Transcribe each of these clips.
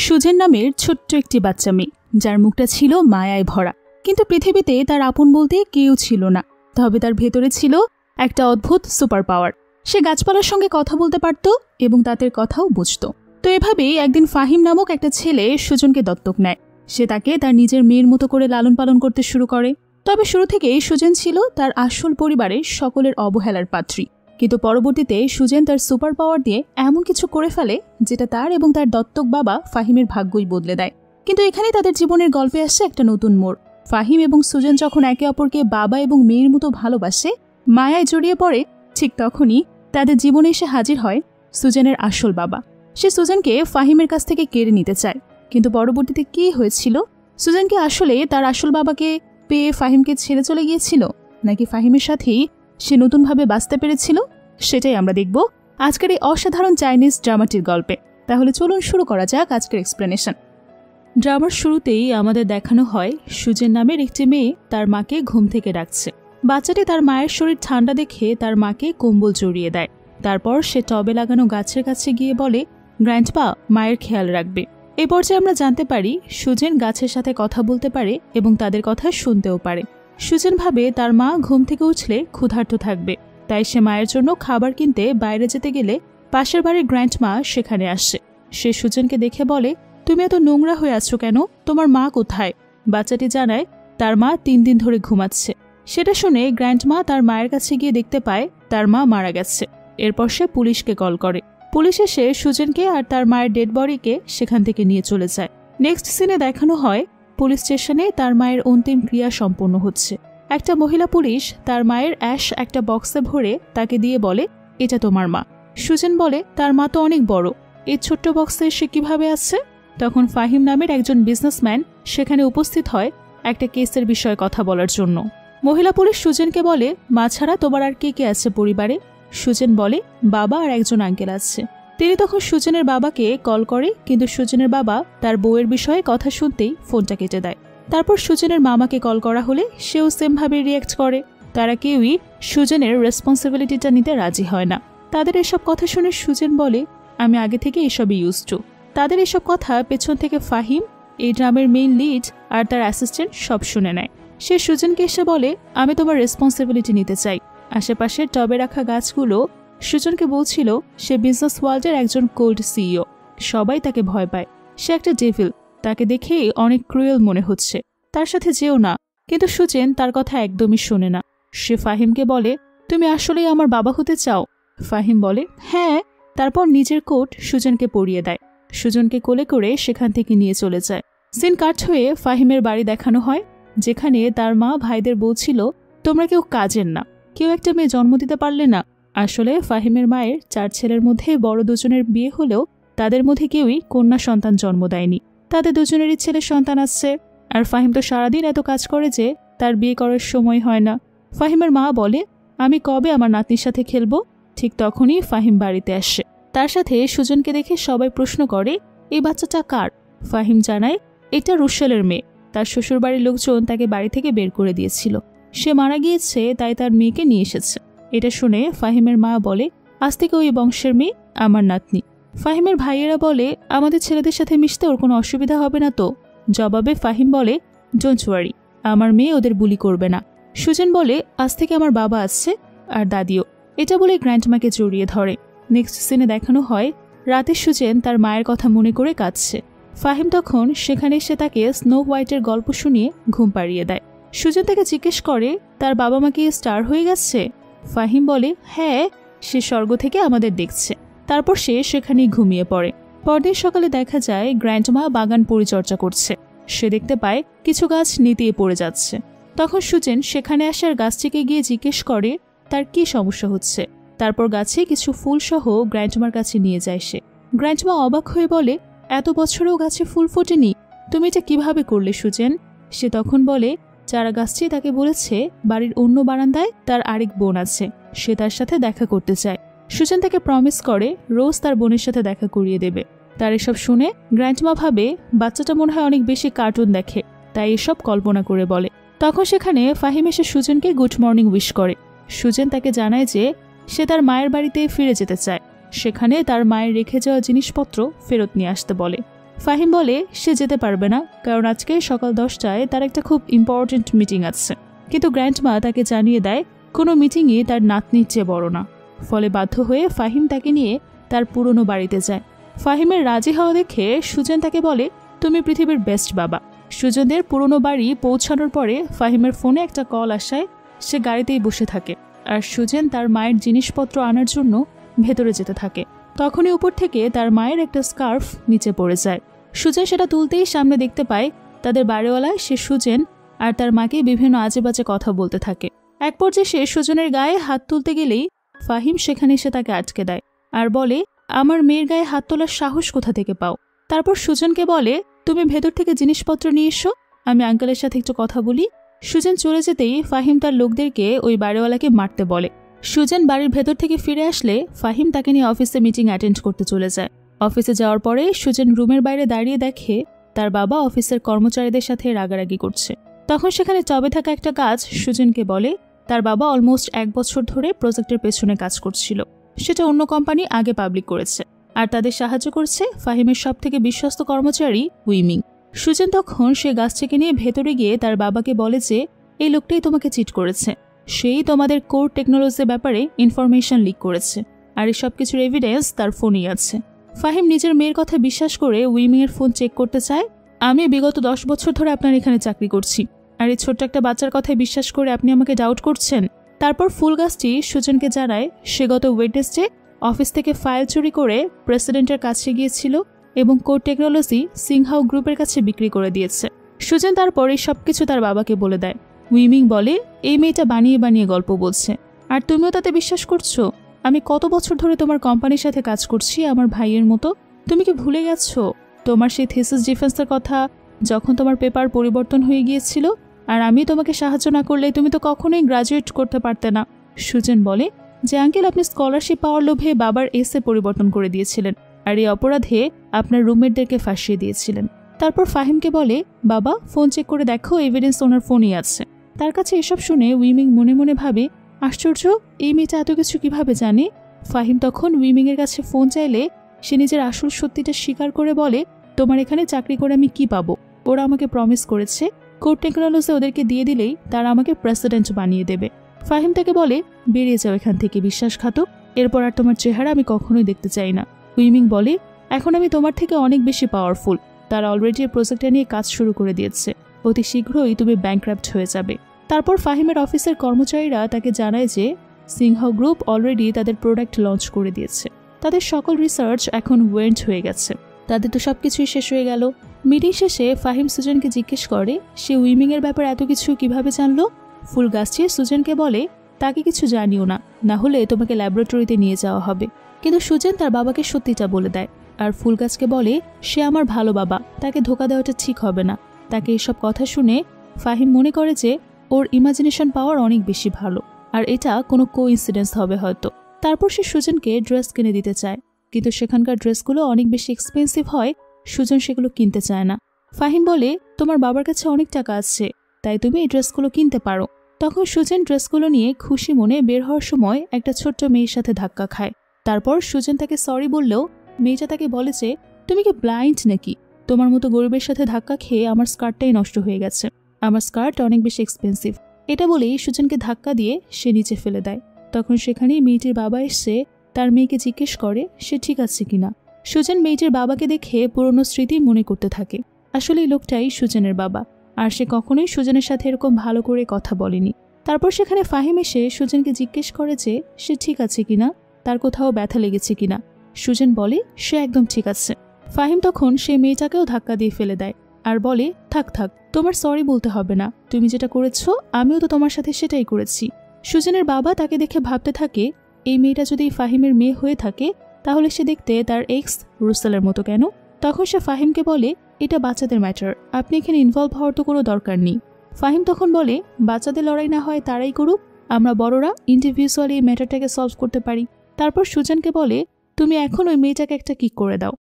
সুজেন নামের ছোট্ট একটি বাচ্চা মেয়ে, যার মুখটা ছিল মায়ায় ভরা, কিন্তু পৃথিবীতে তার আপন বলতে কেউ ছিল না। তবে তার ভেতরে ছিল একটা অদ্ভুত সুপার পাওয়ার। সে গাছপালার সঙ্গে কথা বলতে পারত এবং তাদের কথাও বুঝত। তো এভাবেই একদিন ফাহিম নামক একটা ছেলে সুজনকে দত্তক নেয়। সে তাকে তার নিজের মেয়ের মতো করে লালন পালন করতে শুরু করে। তবে শুরু থেকেই সুজেন ছিল তার আসল পরিবারের সকলের অবহেলার পাত্রী, কিন্তু পরবর্তীতে সুজেন তার সুপার পাওয়ার দিয়ে এমন কিছু করে ফেলে যেটা তার এবং তার দত্তক বাবা ফাহিমের ভাগ্যই বদলে দেয়। কিন্তু এখানে তাদের জীবনের গল্পে আসছে একটা নতুন মোড়। ফাহিম এবং সুজেন যখন একে অপরকে বাবা এবং মেয়ের মতো ভালোবাসে, মায়ায় জড়িয়ে পড়ে, ঠিক তখনই তাদের জীবনে এসে হাজির হয় সুজেনের আসল বাবা। সে সুজেনকে ফাহিমের কাছ থেকে কেড়ে নিতে চায়। কিন্তু পরবর্তীতে কি হয়েছিল? সুজেন কি আসলে তার আসল বাবাকে পেয়ে ফাহিমকে ছেড়ে চলে গিয়েছিল, নাকি ফাহিমের সাথেই সে নতুনভাবে বাঁচতে পেরেছিল? সেটাই আমরা দেখব আজকের এই অসাধারণ চাইনিজ ড্রামাটির গল্পে। তাহলে চলুন শুরু করা যাক আজকের এক্সপ্লেনেশন। ড্রামার শুরুতেই আমাদের দেখানো হয় সুজেন নামের একটি মেয়ে তার মাকে ঘুম থেকে ডাকছে। বাচ্চাটি তার মায়ের শরীর ঠান্ডা দেখে তার মাকে কম্বল জড়িয়ে দেয়। তারপর সে টবে লাগানো গাছের কাছে গিয়ে বলে, গ্র্যান্ডপা মায়ের খেয়াল রাখবে। এই পর্যায়ে আমরা জানতে পারি সুজেন গাছের সাথে কথা বলতে পারে এবং তাদের কথা শুনতেও পারে। সুজেন ভাবে তার মা ঘুম থেকে উঠলে ক্ষুধার্ত থাকবে, তাই সে মায়ের জন্য খাবার কিনতে বাইরে যেতে গেলে পাশের বাড়ির গ্র্যান্ডমা সেখানে আসে। সে সুজেনকে দেখে বলে, তুমি এত নোংরা হয়ে আছো কেন? তোমার মা কোথায়? বাচ্চাটি জানায় তার মা 3 দিন ধরে ঘুমাচ্ছে। সেটা শুনে গ্র্যান্ডমা তার মায়ের কাছে গিয়ে দেখতে পায় তার মা মারা গেছে। এরপর সে পুলিশকে কল করে। পুলিশ এসে সুজেনকে আর তার মায়ের ডেড বডিকে সেখান থেকে নিয়ে চলে যায়। নেক্সট সিনে দেখানো হয় পুলিশ স্টেশনে তার মায়ের অন্তিম ক্রিয়া সম্পন্ন হচ্ছে। একটা মহিলা পুলিশ তার মায়ের অ্যাশ একটা বক্সে ভরে তাকে দিয়ে বলে, এটা তোমার মা। সুজেন বলে, তার মা তো অনেক বড়, এই ছোট্ট বক্সে সে কিভাবে আছে? তখন ফাহিম নামের একজন বিজনেসম্যান সেখানে উপস্থিত হয় একটা কেসের বিষয়ে কথা বলার জন্য। মহিলা পুলিশ সুজেনকে বলে, মা ছাড়া তোমার আর কে কে আছে পরিবারে? সুজেন বলে, বাবা আর একজন আঙ্কেল আছে। তিনি তখন সুজেনের বাবাকে কল করে, কিন্তু সুজেনের বাবা তার বউয়ের বিষয়ে কথা শুনতেই ফোনটা কেটে দেয়। তারপর সুজেনের মামাকে কল করা হলে সেও সেমভাবে রিয়্যাক্ট করে। তারা কেউই সুজেনের রেসপন্সিবিলিটিটা নিতে রাজি হয় না। তাদের এসব কথা শুনে সুজেন বলে, আমি আগে থেকে এসবই ইউজ টু। তাদের এসব কথা পেছন থেকে ফাহিম, এই ড্রামের মেইন লিড, আর তার অ্যাসিস্ট্যান্ট সব শুনে নেয়। সে সুজেনকে এসে বলে, আমি তোমার রেসপন্সিবিলিটি নিতে চাই। আশেপাশের টবে রাখা গাছগুলো সুজনকে বলছিল সে বিজনেস ওয়ার্ল্ডের একজন কোল্ড সিইও। সবাই তাকে ভয় পায়, সে একটা ডেভিল। তাকে দেখেই অনেক ক্রুয়েল মনে হচ্ছে, তার সাথে যেও না। কিন্তু সুজেন তার কথা একদমই শোনে না। সে ফাহিমকে বলে, তুমি আসলেই আমার বাবা হতে চাও? ফাহিম বলে, হ্যাঁ। তারপর নিজের কোট সুজনকে পরিয়ে দেয়। সুজনকে কোলে করে সেখান থেকে নিয়ে চলে যায়। সিন কাট হয়ে ফাহিমের বাড়ি দেখানো হয়, যেখানে তার মা ভাইদের বলছিল, তোমরা কেউ কাজের না, কেউ একটা মেয়ে জন্ম দিতে পারলে না। আসলে ফাহিমের মায়ের 4 ছেলের মধ্যে বড় দুজনের বিয়ে হলেও তাদের মধ্যে কেউই কন্যা সন্তান জন্ম দেয়নি। তাদের দুজনেরই ছেলে সন্তান আসছে। আর ফাহিম তো সারাদিন এত কাজ করে যে তার বিয়ে করার সময় হয় না। ফাহিমের মা বলে, আমি কবে আমার নাতনির সাথে খেলবো? ঠিক তখনই ফাহিম বাড়িতে আসে। তার সাথে সুজনকে দেখে সবাই প্রশ্ন করে, এই বাচ্চাটা কার? ফাহিম জানায়, এটা রুশেলের মেয়ে। তার শ্বশুরবাড়ির লোকজন তাকে বাড়ি থেকে বের করে দিয়েছিল। সে মারা গিয়েছে, তাই তার মেয়েকে নিয়ে এসেছে। এটা শুনে ফাহিমের মা বলে, আজ থেকে ওই বংশের মেয়ে আমার নাতনি। ফাহিমের ভাইয়েরা বলে, আমাদের ছেলেদের সাথে মিশতে ওর কোনো অসুবিধা হবে না তো? জবাবে ফাহিম বলে, ডোন্ট ওয়ারি, আমার মেয়ে ওদের বুলি করবে না। সুজেন বলে, আজ থেকে আমার বাবা আসছে আর দাদিও। এটা বলে গ্র্যান্ডমাকে জড়িয়ে ধরে। নেক্সট সিনে দেখানো হয় রাতে সুজেন তার মায়ের কথা মনে করে কাঁদছে। ফাহিম তখন সেখানে এসে তাকে স্নো হোয়াইটের গল্প শুনিয়ে ঘুম পাড়িয়ে দেয়। সুজেন তাকে জিজ্ঞেস করে, তার বাবা মা কি স্টার হয়ে গেছে? ফাহিম বলে, হ্যাঁ, সে স্বর্গ থেকে আমাদের দেখছে। তারপর সে সেখানেই ঘুমিয়ে পড়ে। পরদিন সকালে দেখা যায় গ্র্যান্ডমা বাগান পরিচর্যা করছে। সে দেখতে পায় কিছু গাছ নিতিয়ে পড়ে যাচ্ছে। তখন সুজেন সেখানে আসার গাছটিকে গিয়ে জিজ্ঞেস করে তার কি সমস্যা হচ্ছে। তারপর গাছে কিছু ফুল সহ গ্র্যান্ডমার কাছে নিয়ে যায় সে। গ্র্যান্ডমা অবাক হয়ে বলে, এত বছরেও গাছে ফুল ফোটেনি, তুমি এটা কিভাবে করলে সুজেন? সে তখন বলে, চারা গাছটি তাকে বলেছে বাড়ির অন্য বারান্দায় তার আরেক বোন আছে, সে তার সাথে দেখা করতে চায়। সুজেন তাকে প্রমিস করে রোজ তার বোনের সাথে দেখা করিয়ে দেবে। তার এসব শুনে গ্র্যান্ডমা ভাবে বাচ্চাটা মনে হয় অনেক বেশি কার্টুন দেখে, তাই এসব কল্পনা করে বলে। তখন সেখানে ফাহিম এসে সুজেনকে গুড মর্নিং উইশ করে। সুজেন তাকে জানায় যে সে তার মায়ের বাড়িতে ফিরে যেতে চায়। সেখানে তার মায়ের রেখে যাওয়া জিনিসপত্র ফেরত নিয়ে আসতে বলে। ফাহিম বলে সে যেতে পারবে না, কারণ আজকে সকাল 10টায় তার একটা খুব ইম্পর্টেন্ট মিটিং আছে। কিন্তু গ্র্যান্ডমা তাকে জানিয়ে দেয় কোনো মিটিংই তার নাতনির চেয়ে বড় না। ফলে বাধ্য হয়ে ফাহিম তাকে নিয়ে তার পুরনো বাড়িতে যায়। ফাহিমের রাজি হওয়া দেখে সুজেন তাকে বলে, তুমি পৃথিবীর বেস্ট বাবা। সুজনদের পুরনো বাড়ি পৌঁছানোর পরে ফাহিমের ফোনে একটা কল আসায় সে গাড়িতেই বসে থাকে, আর সুজেন তার মায়ের জিনিসপত্র আনার জন্য ভেতরে যেতে থাকে। তখনই উপর থেকে তার মায়ের একটা স্কার্ফ নিচে পড়ে যায়। সুজেন সেটা তুলতেই সামনে দেখতে পায় তাদের বাড়িওয়ালায় সে সুজেন আর তার মাকে বিভিন্ন আজে বাজে কথা বলতে থাকে। এক পর্যায়ে সে সুজনের গায়ে হাত তুলতে গেলেই ফাহিম সেখানে এসে তাকে আটকে দেয় আর বলে, আমার মেয়ের গায়ে হাত তোলার সাহস কোথা থেকে পাও? তারপর সুজনকে বলে, তুমি ভেতর থেকে জিনিসপত্র নিয়ে এসো, আমি আঙ্কেলের সাথে একটু কথা বলি। সুজেন চলে যেতেই ফাহিম তার লোকদেরকে ওই বাড়িওয়ালাকে মারতে বলে। সুজেন বাড়ির ভেতর থেকে ফিরে আসলে ফাহিম তাকে নিয়ে অফিসে মিটিং অ্যাটেন্ড করতে চলে যায়। অফিসে যাওয়ার পরে সুজেন রুমের বাইরে দাঁড়িয়ে দেখে তার বাবা অফিসের কর্মচারীদের সাথে রাগারাগি করছে। তখন সেখানে টবে থাকা একটা গাছ সুজেনকে বলে তার বাবা অলমোস্ট 1 বছর ধরে প্রজেক্টের পেছনে কাজ করছিল, সেটা অন্য কোম্পানি আগে পাবলিক করেছে, আর তাদের সাহায্য করছে ফাহিমের সব থেকে বিশ্বস্ত কর্মচারী উইমিং। সুজেন তখন সে গাছটিকে নিয়ে ভেতরে গিয়ে তার বাবাকে বলে যে এই লোকটাই তোমাকে চিট করেছে, সেই তোমাদের কোর টেকনোলজির ব্যাপারে ইনফরমেশন লিক করেছে, আর এই সব কিছুর এভিডেন্স তার ফোনেই আছে। ফাহিম নিজের মেয়ের কথা বিশ্বাস করে উইমিং এর ফোন চেক করতে চায়। আমি বিগত 10 বছর ধরে আপনার এখানে চাকরি করছি, আর এই ছোট্ট একটা বাচ্চার কথায় বিশ্বাস করে আপনি আমাকে ডাউট করছেন? তারপর ফুল গাছটি সুজনকে জানায় সে গত ওয়েডনেসডে অফিস থেকে ফাইল চুরি করে প্রেসিডেন্টের কাছে গিয়েছিল এবং কোর টেকনোলজি সিংহাও গ্রুপের কাছে বিক্রি করে দিয়েছে। সুজেন তারপর এই সবকিছু তার বাবাকে বলে দেয়। উইমিং বলে, এই মেয়েটা বানিয়ে বানিয়ে গল্প বলছে, আর তুমিও তাতে বিশ্বাস করছো? আমি কত বছর ধরে তোমার কোম্পানির সাথে কাজ করছি আমার ভাইয়ের মতো, তুমি কি ভুলে গেছো তোমার সেই থিসিস ডিফেন্সের কথা, যখন তোমার পেপার পরিবর্তন হয়ে গিয়েছিল আর আমি তোমাকে সাহায্য না করলে তুমি তো কখনোই গ্রাজুয়েট করতে পারতে না। সুজেন বলে যে আঙ্কেল, আপনি স্কলারশিপ পাওয়ার লোভে বাবার এসে পরিবর্তন করে দিয়েছিলেন, আর এই অপরাধে আপনার রুমমেটদেরকে ফাঁসিয়ে দিয়েছিলেন। তারপর ফাহিমকে বলে, বাবা ফোন চেক করে দেখো, এভিডেন্স ওনার ফোনই আছে। তার কাছে এসব শুনে উইমিং মনে মনে ভাবে, আশ্চর্য, এই মেয়েটা এত কিছু কিভাবে জানে? ফাহিম তখন উইমিং এর কাছে ফোন চাইলে সে নিজের আসল সত্যিটা স্বীকার করে বলে, তোমার এখানে চাকরি করে আমি কি পাবো? ওরা আমাকে প্রমিস করেছে কোর টেকনোলজি ওদেরকে দিয়ে দিলেই তারা আমাকে প্রেসিডেন্ট বানিয়ে দেবে। ফাহিম তাকে বলে, বেরিয়ে যাও এখান থেকে বিশ্বাসঘাতক, এরপর আর তোমার চেহারা আমি কখনোই দেখতে চাই না। উইমিং বলে, এখন আমি তোমার থেকে অনেক বেশি পাওয়ারফুল, তারা অলরেডি এই প্রজেক্টটা নিয়ে কাজ শুরু করে দিয়েছে, অতি শীঘ্রই তুমি ব্যাংক্রাফট হয়ে যাবে। তারপর ফাহিমের অফিসের কর্মচারীরা তাকে জানায় যে সিংহাও গ্রুপ অলরেডি তাদের প্রোডাক্ট লঞ্চ করে দিয়েছে, তাদের সকল রিসার্চ এখন ওয়েন্ট হয়ে গেছে, তাদের তো সবকিছুই শেষ হয়ে গেল। মিটিং শেষে ফাহিম সুজনকে জিজ্ঞেস করে সে উইমিং এর ব্যাপারে এত কিছু কিভাবে জানলো। ফুল গাছটি সুজনকে বলে, তাকে কিছু জানিও না, না হলে তোমাকে ল্যাবরেটরিতে নিয়ে যাওয়া হবে। কিন্তু সুজেন তার বাবাকে সত্যিটা বলে দেয়, আর ফুল গাছকে বলে সে আমার ভালো বাবা, তাকে ধোকা দেওয়াটা ঠিক হবে না। তাকে এসব কথা শুনে ফাহিম মনে করে যে ওর ইমাজিনেশন পাওয়ার অনেক বেশি ভালো, আর এটা কোনো কোইন্সিডেন্স হবে হয়তো। তারপর সে সুজনকে ড্রেস কিনে দিতে চায়, কিন্তু সেখানকার ড্রেসগুলো অনেক বেশি এক্সপেন্সিভ হয়, সুজন সেগুলো কিনতে চায় না। ফাহিম বলে, তোমার বাবার কাছে অনেক টাকা আছে, তাই তুমি এই ড্রেসগুলো কিনতে পারো। তখন সুজন ড্রেসগুলো নিয়ে খুশি মনে বের হওয়ার সময় একটা ছোট্ট মেয়ের সাথে ধাক্কা খায়। তারপর সুজন তাকে সরি বললেও মেয়েটা তাকে বলে যে তুমি কি ব্লাইন্ড নাকি? তোমার মতো গরিবের সাথে ধাক্কা খেয়ে আমার স্কার্টটাই নষ্ট হয়ে গেছে, আমার স্কার্ট অনেক বেশি এক্সপেন্সিভ। এটা বলেই সুজনকে ধাক্কা দিয়ে সে নিচে ফেলে দেয়। তখন সেখানেই মেয়েটির বাবা এসে তার মেয়েকে জিজ্ঞেস করে সে ঠিক আছে কিনা। সুজন মেয়েটির বাবাকে দেখে পুরনো স্মৃতি মনে করতে থাকে। আসলে এই লোকটাই সুজনের বাবা, আর সে কখনোই সুজনের সাথে এরকম ভালো করে কথা বলেনি। তারপর সেখানে ফাহিম এসে সুজনকে জিজ্ঞেস করে যে সে ঠিক আছে কিনা, তার কোথাও ব্যথা লেগেছে কিনা। সুজন বলে সে একদম ঠিক আছে। ফাহিম তখন সেই মেয়েটাকেও ধাক্কা দিয়ে ফেলে দেয় আর বলে, থাক থাক, তোমার সরি বলতে হবে না, তুমি যেটা করেছো আমিও তো তোমার সাথে সেটাই করেছি। সুজনের বাবা তাকে দেখে ভাবতে থাকে এই মেয়েটা যদি ফাহিমের মেয়ে হয়ে থাকে তাহলে সে দেখতে তার এক্স রুসেলের মতো কেন। তখন সে ফাহিমকে বলে, এটা বাচ্চাদের ম্যাটার, আপনি এখানে ইনভলভ হওয়ার তো কোনো দরকার নেই। ফাহিম তখন বলে, বাচ্চাদের লড়াই না হয় তারাই করুক, আমরা বড়রা ইন্ডিভিজুয়ালি এই ম্যাটারটাকে সলভ করতে পারি। তারপর সুজনকে বলে, তুমি এখন ওই মেয়েটাকে একটা কিক করে দাও।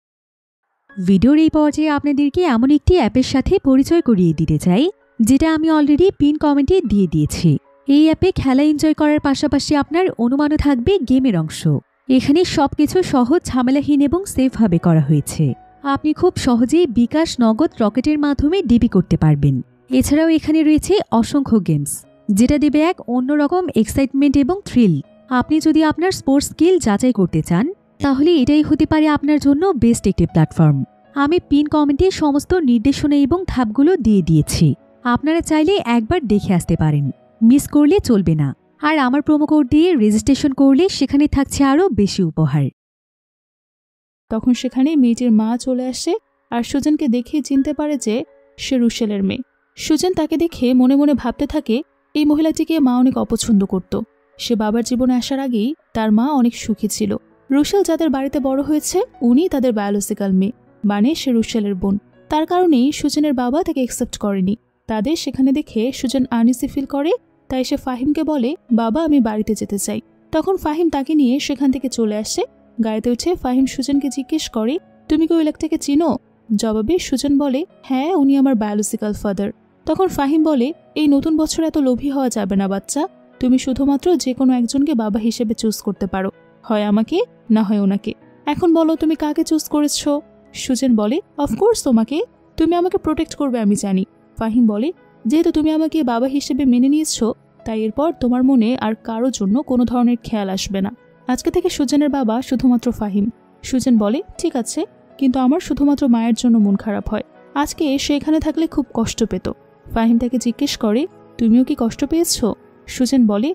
ভিডিওর এই পর্যায়ে আপনাদেরকে এমন একটি অ্যাপের সাথে পরিচয় করিয়ে দিতে চাই, যেটা আমি অলরেডি পিন কমেন্টে দিয়ে দিয়েছি। এই অ্যাপে খেলা এনজয় করার পাশাপাশি আপনার অনুমানও থাকবে গেমের অংশ। এখানে সবকিছু সহজ, ঝামেলাহীন এবং সেফভাবে করা হয়েছে। আপনি খুব সহজেই বিকাশ নগদ রকেটের মাধ্যমে ডিপি করতে পারবেন। এছাড়াও এখানে রয়েছে অসংখ্য গেমস, যেটা দেবে এক অন্যরকম এক্সাইটমেন্ট এবং থ্রিল। আপনি যদি আপনার স্পোর্টস স্কিল যাচাই করতে চান, তাহলে এটাই হতে পারে আপনার জন্য বেস্ট একটি প্ল্যাটফর্ম। আমি পিন কমেন্টে সমস্ত নির্দেশনা এবং ধাপগুলো দিয়ে দিয়েছি, আপনারা চাইলে একবার দেখে আসতে পারেন, মিস করলে চলবে না। আর আমার প্রোমো কোড দিয়ে রেজিস্ট্রেশন করলে সেখানে থাকছে আরও বেশি উপহার। তখন সেখানে মেয়েটির মা চলে আসে আর সুজেনকে দেখে চিনতে পারে যে সে রুশেলের মেয়ে। সুজেন তাকে দেখে মনে মনে ভাবতে থাকে এই মহিলাটিকে মা অনেক অপছন্দ করত। সে বাবার জীবনে আসার আগেই তার মা অনেক সুখী ছিল। রুশেল যাদের বাড়িতে বড় হয়েছে উনি তাদের বায়োলজিক্যাল মেয়ে, মানে সে রুশেলের বোন। তার কারণেই সুজেনের বাবা তাকে অ্যাকসেপ্ট করেনি। তাদের সেখানে দেখে সুজেন আনইজি ফিল করে, তাই সে ফাহিমকে বলে, বাবা আমি বাড়িতে যেতে চাই। তখন ফাহিম তাকে নিয়ে সেখান থেকে চলে আসে। গাড়িতে উঠে ফাহিম সুজেনকে জিজ্ঞেস করে, তুমি কি ওই লোকটাকে চিনো? জবাবে সুজেন বলে, হ্যাঁ উনি আমার বায়োলজিক্যাল ফাদার। তখন ফাহিম বলে, এই নতুন বছরে এত লোভী হওয়া যাবে না বাচ্চা, তুমি শুধুমাত্র যে কোনো একজনকে বাবা হিসেবে চুজ করতে পারো, হয় আমাকে না হয় ওনাকে। এখন বলো তুমি কাকে চুজ করেছ? সুজেন বলে, অফকোর্স তোমাকে, তুমি আমাকে প্রোটেক্ট করবে আমি জানি। ফাহিম বলে, যেহেতু তুমি আমাকে বাবা হিসেবে মেনে নিয়েছ, তাই এরপর তোমার মনে আর কারো জন্য কোনো ধরনের খেয়াল আসবে না। আজকে থেকে সুজেনের বাবা শুধুমাত্র ফাহিম। সুজেন বলে, ঠিক আছে, কিন্তু আমার শুধুমাত্র মায়ের জন্য মন খারাপ হয়। আজকে সে এখানে থাকলে খুব কষ্ট পেত। ফাহিম তাকে জিজ্ঞেস করে, তুমিও কি কষ্ট পেয়েছ? সুজেন বলে,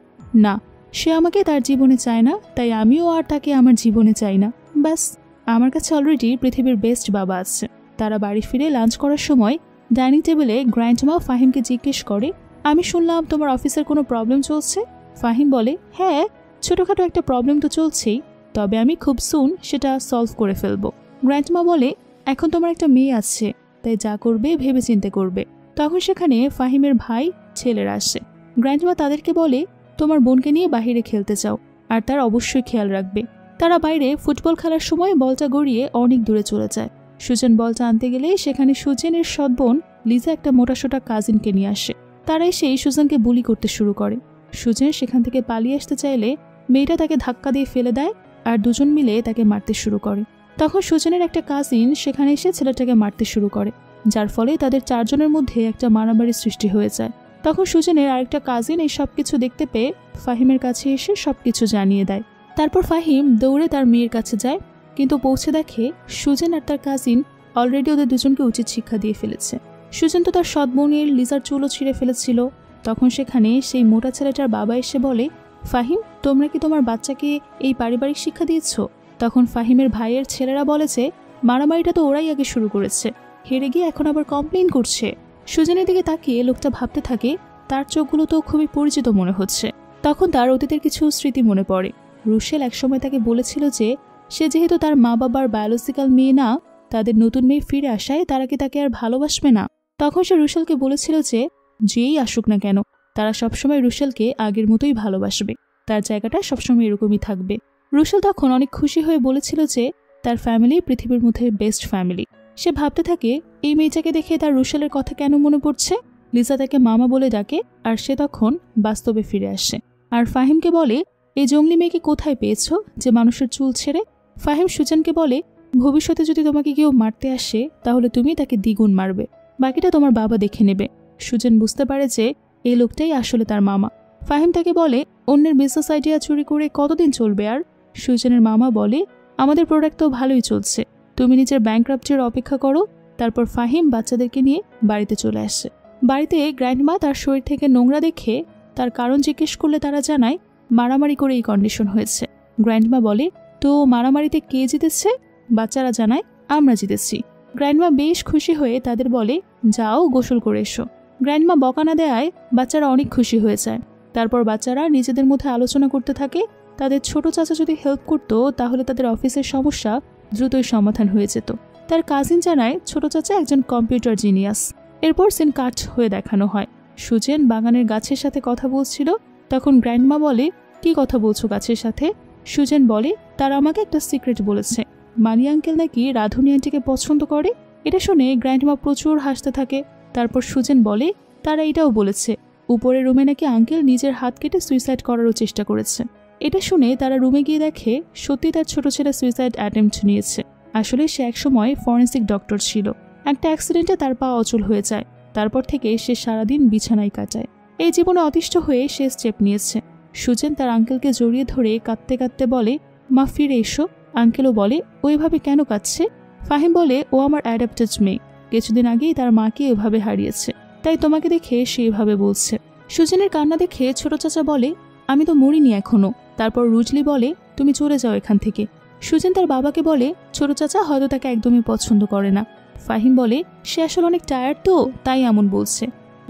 না, সে আমাকে তার জীবনে চায় না, তাই আমিও আর তাকে আমার জীবনে চাই না। ব্যাস, আমার কাছে অলরেডি পৃথিবীর বেস্ট বাবা আছে। তারা বাড়ি ফিরে লাঞ্চ করার সময় ডাইনিং টেবিলে গ্র্যান্ডমা ফাহিমকে জিজ্ঞেস করে, আমি শুনলাম তোমার অফিসের কোনো প্রবলেম চলছে। ফাহিম বলে, হ্যাঁ ছোটোখাটো একটা প্রবলেম তো চলছেই, তবে আমি খুব সুন সেটা সলভ করে ফেলবো। গ্র্যান্ডমা বলে, এখন তোমার একটা মেয়ে আছে, তাই যা করবে ভেবে চিন্তে করবে। তখন সেখানে ফাহিমের ভাই ছেলেরা আসে। গ্র্যান্ডমা তাদেরকে বলে, তোমার বোনকে নিয়ে বাহিরে খেলতে চাও, আর তার অবশ্যই খেয়াল রাখবে। তারা বাইরে ফুটবল খেলার সময় বলটা গড়িয়ে অনেক দূরে চলে যায়। সুজেন বলটা আনতে গেলে সেখানে সুজেনের সৎ বোন লিজা একটা মোটাসোটা কাজিনকে নিয়ে আসে। তারা এসে সুজেনকে বুলি করতে শুরু করে। সুজেন সেখান থেকে পালিয়ে আসতে চাইলে মেয়েটা তাকে ধাক্কা দিয়ে ফেলে দেয় আর দুজন মিলে তাকে মারতে শুরু করে। তখন সুজেনের একটা কাজিন সেখানে এসে ছেলেটাকে মারতে শুরু করে, যার ফলে তাদের চারজনের মধ্যে একটা মারামারির সৃষ্টি হয়ে যায়। তখন সুজেনের আরেকটা কাজিন এই সব কিছু দেখতে পেয়ে ফাহিমের কাছে এসে সবকিছু জানিয়ে দেয়। তারপর ফাহিম দৌড়ে তার মেয়ের কাছে যায়, কিন্তু পৌঁছে দেখে সুজেন আর তার কাজিন অলরেডি ওদের দুজনকে উচিত শিক্ষা দিয়ে ফেলেছে। সুজেন তো তার সৎ বোনের লিজার চুলও ছিঁড়ে ফেলেছিল। তখন সেখানে সেই মোটা ছেলেটার বাবা এসে বলে, ফাহিম তোমরা কি তোমার বাচ্চাকে এই পারিবারিক শিক্ষা দিয়েছ? তখন ফাহিমের ভাইয়ের ছেলেরা বলেছে, মারামারিটা তো ওরাই আগে শুরু করেছে, হেরে গিয়ে এখন আবার কমপ্লেইন করছে। সুজেনের দিকে তাকিয়ে লোকটা ভাবতে থাকে, তার চোখগুলো তো খুবই পরিচিত মনে হচ্ছে। তখন তার অতীতের কিছু স্মৃতি মনে পড়ে। রুশেল একসময় তাকে বলেছিল যে সে যেহেতু তার মা বাবার বায়োলজিক্যাল মেয়ে না, তাদের নতুন মেয়ে ফিরে আসায় তারা কি তাকে আর ভালোবাসবে না। তখন সে রুশেলকে বলেছিল যে যেই আসুক না কেন তারা সবসময় রুশেলকে আগের মতোই ভালোবাসবে, তার জায়গাটা সবসময় এরকমই থাকবে। রুশেল তখন অনেক খুশি হয়ে বলেছিল যে তার ফ্যামিলি পৃথিবীর মধ্যে বেস্ট ফ্যামিলি। সে ভাবতে থাকে, এই মেয়েটাকে দেখে তার রুশেলের কথা কেন মনে পড়ছে। লিজা তাকে মামা বলে ডাকে আর সে তখন বাস্তবে ফিরে আসে আর ফাহিমকে বলে, এই জঙ্গলি মেয়েকে কোথায় পেয়েছো যে মানুষের চুল ছেড়ে? ফাহিম সুজেনকে বলে, ভবিষ্যতে যদি তোমাকে কেউ মারতে আসে তাহলে তুমি তাকে দ্বিগুণ মারবে, বাকিটা তোমার বাবা দেখে নেবে। সুজেন বুঝতে পারে যে এই লোকটাই আসলে তার মামা। ফাহিম তাকে বলে, অন্যের বিজনেস আইডিয়া চুরি করে কতদিন চলবে আর? সুজেনের মামা বলে, আমাদের প্রোডাক্ট তো ভালোই চলছে, তুমি নিজের ব্যাংক্রাপ্টের অপেক্ষা করো। তারপর ফাহিম বাচ্চাদেরকে নিয়ে বাড়িতে চলে আসে। বাড়িতে গ্র্যান্ডমা তার শরীর থেকে নোংরা দেখে তার কারণ জিজ্ঞেস করলে তারা জানায় মারামারি করে এই কন্ডিশন হয়েছে। গ্র্যান্ডমা বলে, তো মারামারিতে কে জিতেছে? বাচ্চারা জানায়, আমরা জিতেছি। গ্র্যান্ডমা বেশ খুশি হয়ে তাদের বলে, যাও গোসল করে এসো। গ্র্যান্ডমা বকা না দেয় বাচ্চারা অনেক খুশি হয়ে যায়। তারপর বাচ্চারা নিজেদের মধ্যে আলোচনা করতে থাকে, তাদের ছোট চাচা যদি হেল্প করতো তাহলে তাদের অফিসের সমস্যা দ্রুতই সমাধান হয়ে যেত। তার কাজিন জানায় ছোট চাচা একজন কম্পিউটার জিনিয়াস। এরপর সিন কাট হয়ে দেখানো হয়। সুজেন বাগানের গাছের সাথে কথা বলছিল। তখন গ্র্যান্ডমা বলে, কি কথা বলছো গাছের সাথে? সুজেন বলে, তারা আমাকে একটা সিক্রেট বলেছে, মানি আঙ্কেল নাকি রাধুনি আন্টিকে পছন্দ করে। এটা শুনে গ্র্যান্ডমা প্রচুর হাসতে থাকে। তারপর সুজেন বলে, তারা এটাও বলেছে উপরের রুমে নাকি আঙ্কেল নিজের হাত কেটে সুইসাইড করারও চেষ্টা করেছে। এটা শুনে তারা রুমে গিয়ে দেখে সত্যি তার ছোট ছেলে সুইসাইড অ্যাটেম্পট নিয়েছে আসলে সে একসময় ফরেন্সিক ডক্টর ছিল। একটা অ্যাক্সিডেন্টে তার পা অচল হয়ে যায়। তারপর থেকে সে সারাদিন বিছানায় কাটায়। এই জীবনে অতিষ্ঠ হয়ে সে স্টেপ নিয়েছে। সুজেন তার আঙ্কেলকে জড়িয়ে ধরে কাঁদতে কাঁদতে বলে, মা ফিরে এসো। আঙ্কেলও বলে, ওইভাবে কেন কাঁদছে? ফাহিম বলে, ও আমার অ্যাডাপ্টেড মেয়ে, কিছুদিন আগেই তার মাকে এভাবে হারিয়েছে, তাই তোমাকে দেখে সে এভাবে বলছে। সুজেনের কান্না দেখে ছোট চাচা বলে, আমি তো মরিনি এখনো। তারপর রুজলি বলে, তুমি চলে যাও এখান থেকে। সুজেন তার বাবাকে বলে, ছোট চাচা হয়তো তাকে একদমই পছন্দ করে না। ফাহিম বলে, সে আসলে অনেক টায়ার্ড তো, তাই এমন বলছে।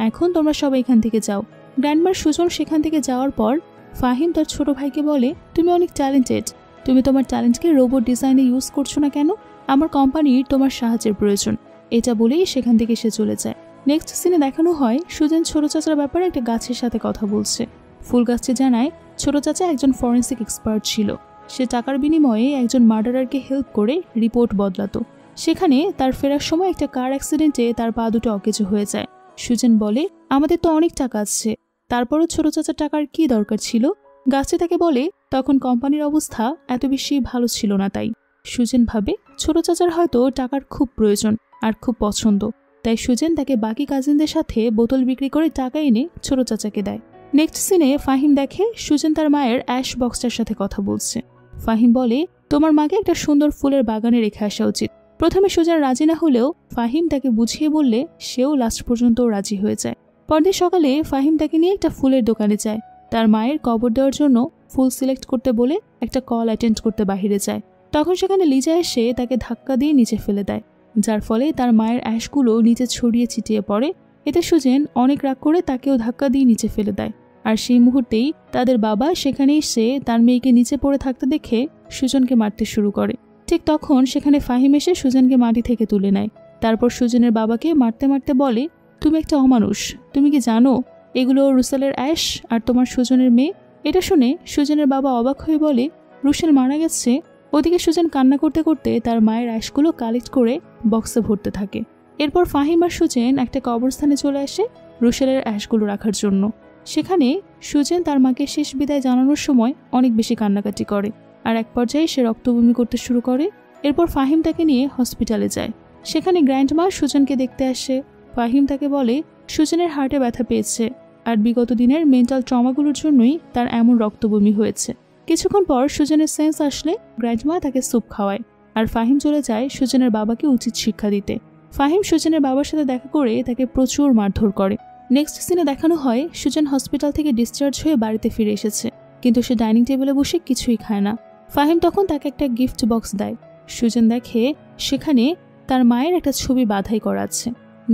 এখন তোমরা সবাই এখান থেকে যাও। গ্র্যান্ডমার সুজন সেখান থেকে যাওয়ার পর ফাহিম তার ছোট ভাইকে বলে, তুমি অনেক ট্যালেন্টেড, তুমি তোমার ট্যালেন্টকে রোবট ডিজাইনে ইউজ করছো না কেন? আমার কোম্পানির তোমার সাহায্যের প্রয়োজন। এটা বলেই সেখান থেকে সে চলে যায়। নেক্সট সিনে দেখানো হয় সুজেন ছোট চাচার ব্যাপারে একটা গাছের সাথে কথা বলছে। ফুল গাছটি জানায় ছোট চাচা একজন ফরেন্সিক এক্সপার্ট ছিল। সে টাকার বিনিময়ে একজন মার্ডারারকে হেল্প করে রিপোর্ট বদলাতো। সেখানে তার ফেরার সময় একটা কার অ্যাক্সিডেন্টে তার পা দুটো অকেজো হয়ে যায়। সুজেন বলে, আমাদের তো অনেক টাকা আছে, তারপরও ছোট চাচার টাকার কি দরকার ছিল? গাছটি তাকে বলে, তখন কোম্পানির অবস্থা এত বেশি ভালো ছিল না, তাই। সুজেন ভাবে ছোট চাচার হয়তো টাকার খুব প্রয়োজন আর খুব পছন্দ, তাই সুজেন তাকে বাকি কাজিনদের সাথে বোতল বিক্রি করে টাকা এনে ছোট চাচাকে দেয়। নেক্সট সিনে ফাহিম দেখে সুজেন তার মায়ের অ্যাশ বক্সটার সাথে কথা বলছে। ফাহিম বলে, তোমার মাকে একটা সুন্দর ফুলের বাগানে রেখে আসা উচিত। প্রথমে সুজেন রাজি না হলেও ফাহিম তাকে বুঝিয়ে বললে সেও লাস্ট পর্যন্ত রাজি হয়ে যায়। পরদিন সকালে ফাহিম তাকে নিয়ে একটা ফুলের দোকানে যায়। তার মায়ের কবর দেওয়ার জন্য ফুল সিলেক্ট করতে বলে একটা কল অ্যাটেন্ড করতে বাহিরে যায়। তখন সেখানে লিজা এসে তাকে ধাক্কা দিয়ে নিচে ফেলে দেয়, যার ফলে তার মায়ের অ্যাশগুলো নিচে ছড়িয়ে ছিটিয়ে পড়ে। এতে সুজেন অনেক রাগ করে তাকেও ধাক্কা দিয়ে নিচে ফেলে দেয়। আর সেই মুহূর্তেই তাদের বাবা সেখানে এসে তার মেয়েকে নিচে পড়ে থাকতে দেখে সুজনকে মারতে শুরু করে। ঠিক তখন সেখানে ফাহিম এসে সুজেনকে মাটি থেকে তুলে নেয়। তারপর সুজেনের বাবাকে মারতে মারতে বলে, তুমি একটা অমানুষ, তুমি কি জানো এগুলো রুসেলের অ্যাশ আর তোমার সুজনের মেয়ে? এটা শুনে সুজেনের বাবা অবাক হয়ে বলে, রুসেল মারা গেছে? ওদিকে সুজেন কান্না করতে করতে তার মায়ের অ্যাশগুলো কালেক্ট করে বক্সে ভরতে থাকে। এরপর ফাহিম আর সুজেন একটা কবরস্থানে চলে আসে রুসেলের অ্যাশগুলো রাখার জন্য। সেখানে সুজেন তার মাকে শেষ বিদায় জানানোর সময় অনেক বেশি কান্নাকাটি করে আর এক পর্যায়ে সে রক্তবমি করতে শুরু করে। এরপর ফাহিম তাকে নিয়ে হসপিটালে যায়। সেখানে গ্র্যান্ডমা সুজেনকে দেখতে আসে। ফাহিম তাকে বলে, সুজেনের হার্টে ব্যথা পেয়েছে আর বিগত দিনের মেন্টাল ট্রমাগুলোর জন্যই তার এমন রক্তবমি হয়েছে। কিছুক্ষণ পর সুজেনের সেন্স আসলে গ্র্যান্ডমা তাকে স্যুপ খাওয়ায় আর ফাহিম চলে যায় সুজেনের বাবাকে উচিত শিক্ষা দিতে। ফাহিম সুজেনের বাবার সাথে দেখা করে তাকে প্রচুর মারধর করে। নেক্সট সিনে দেখানো হয় সুজেন হসপিটাল থেকে ডিসচার্জ হয়ে বাড়িতে ফিরে এসেছে, কিন্তু সে ডাইনিং টেবিলে বসে কিছুই খায় না। ফাহিম তখন তাকে একটা গিফট বক্স দেয়। সুজেন দেখে সেখানে তার মায়ের একটা ছবি বাঁধাই করা আছে।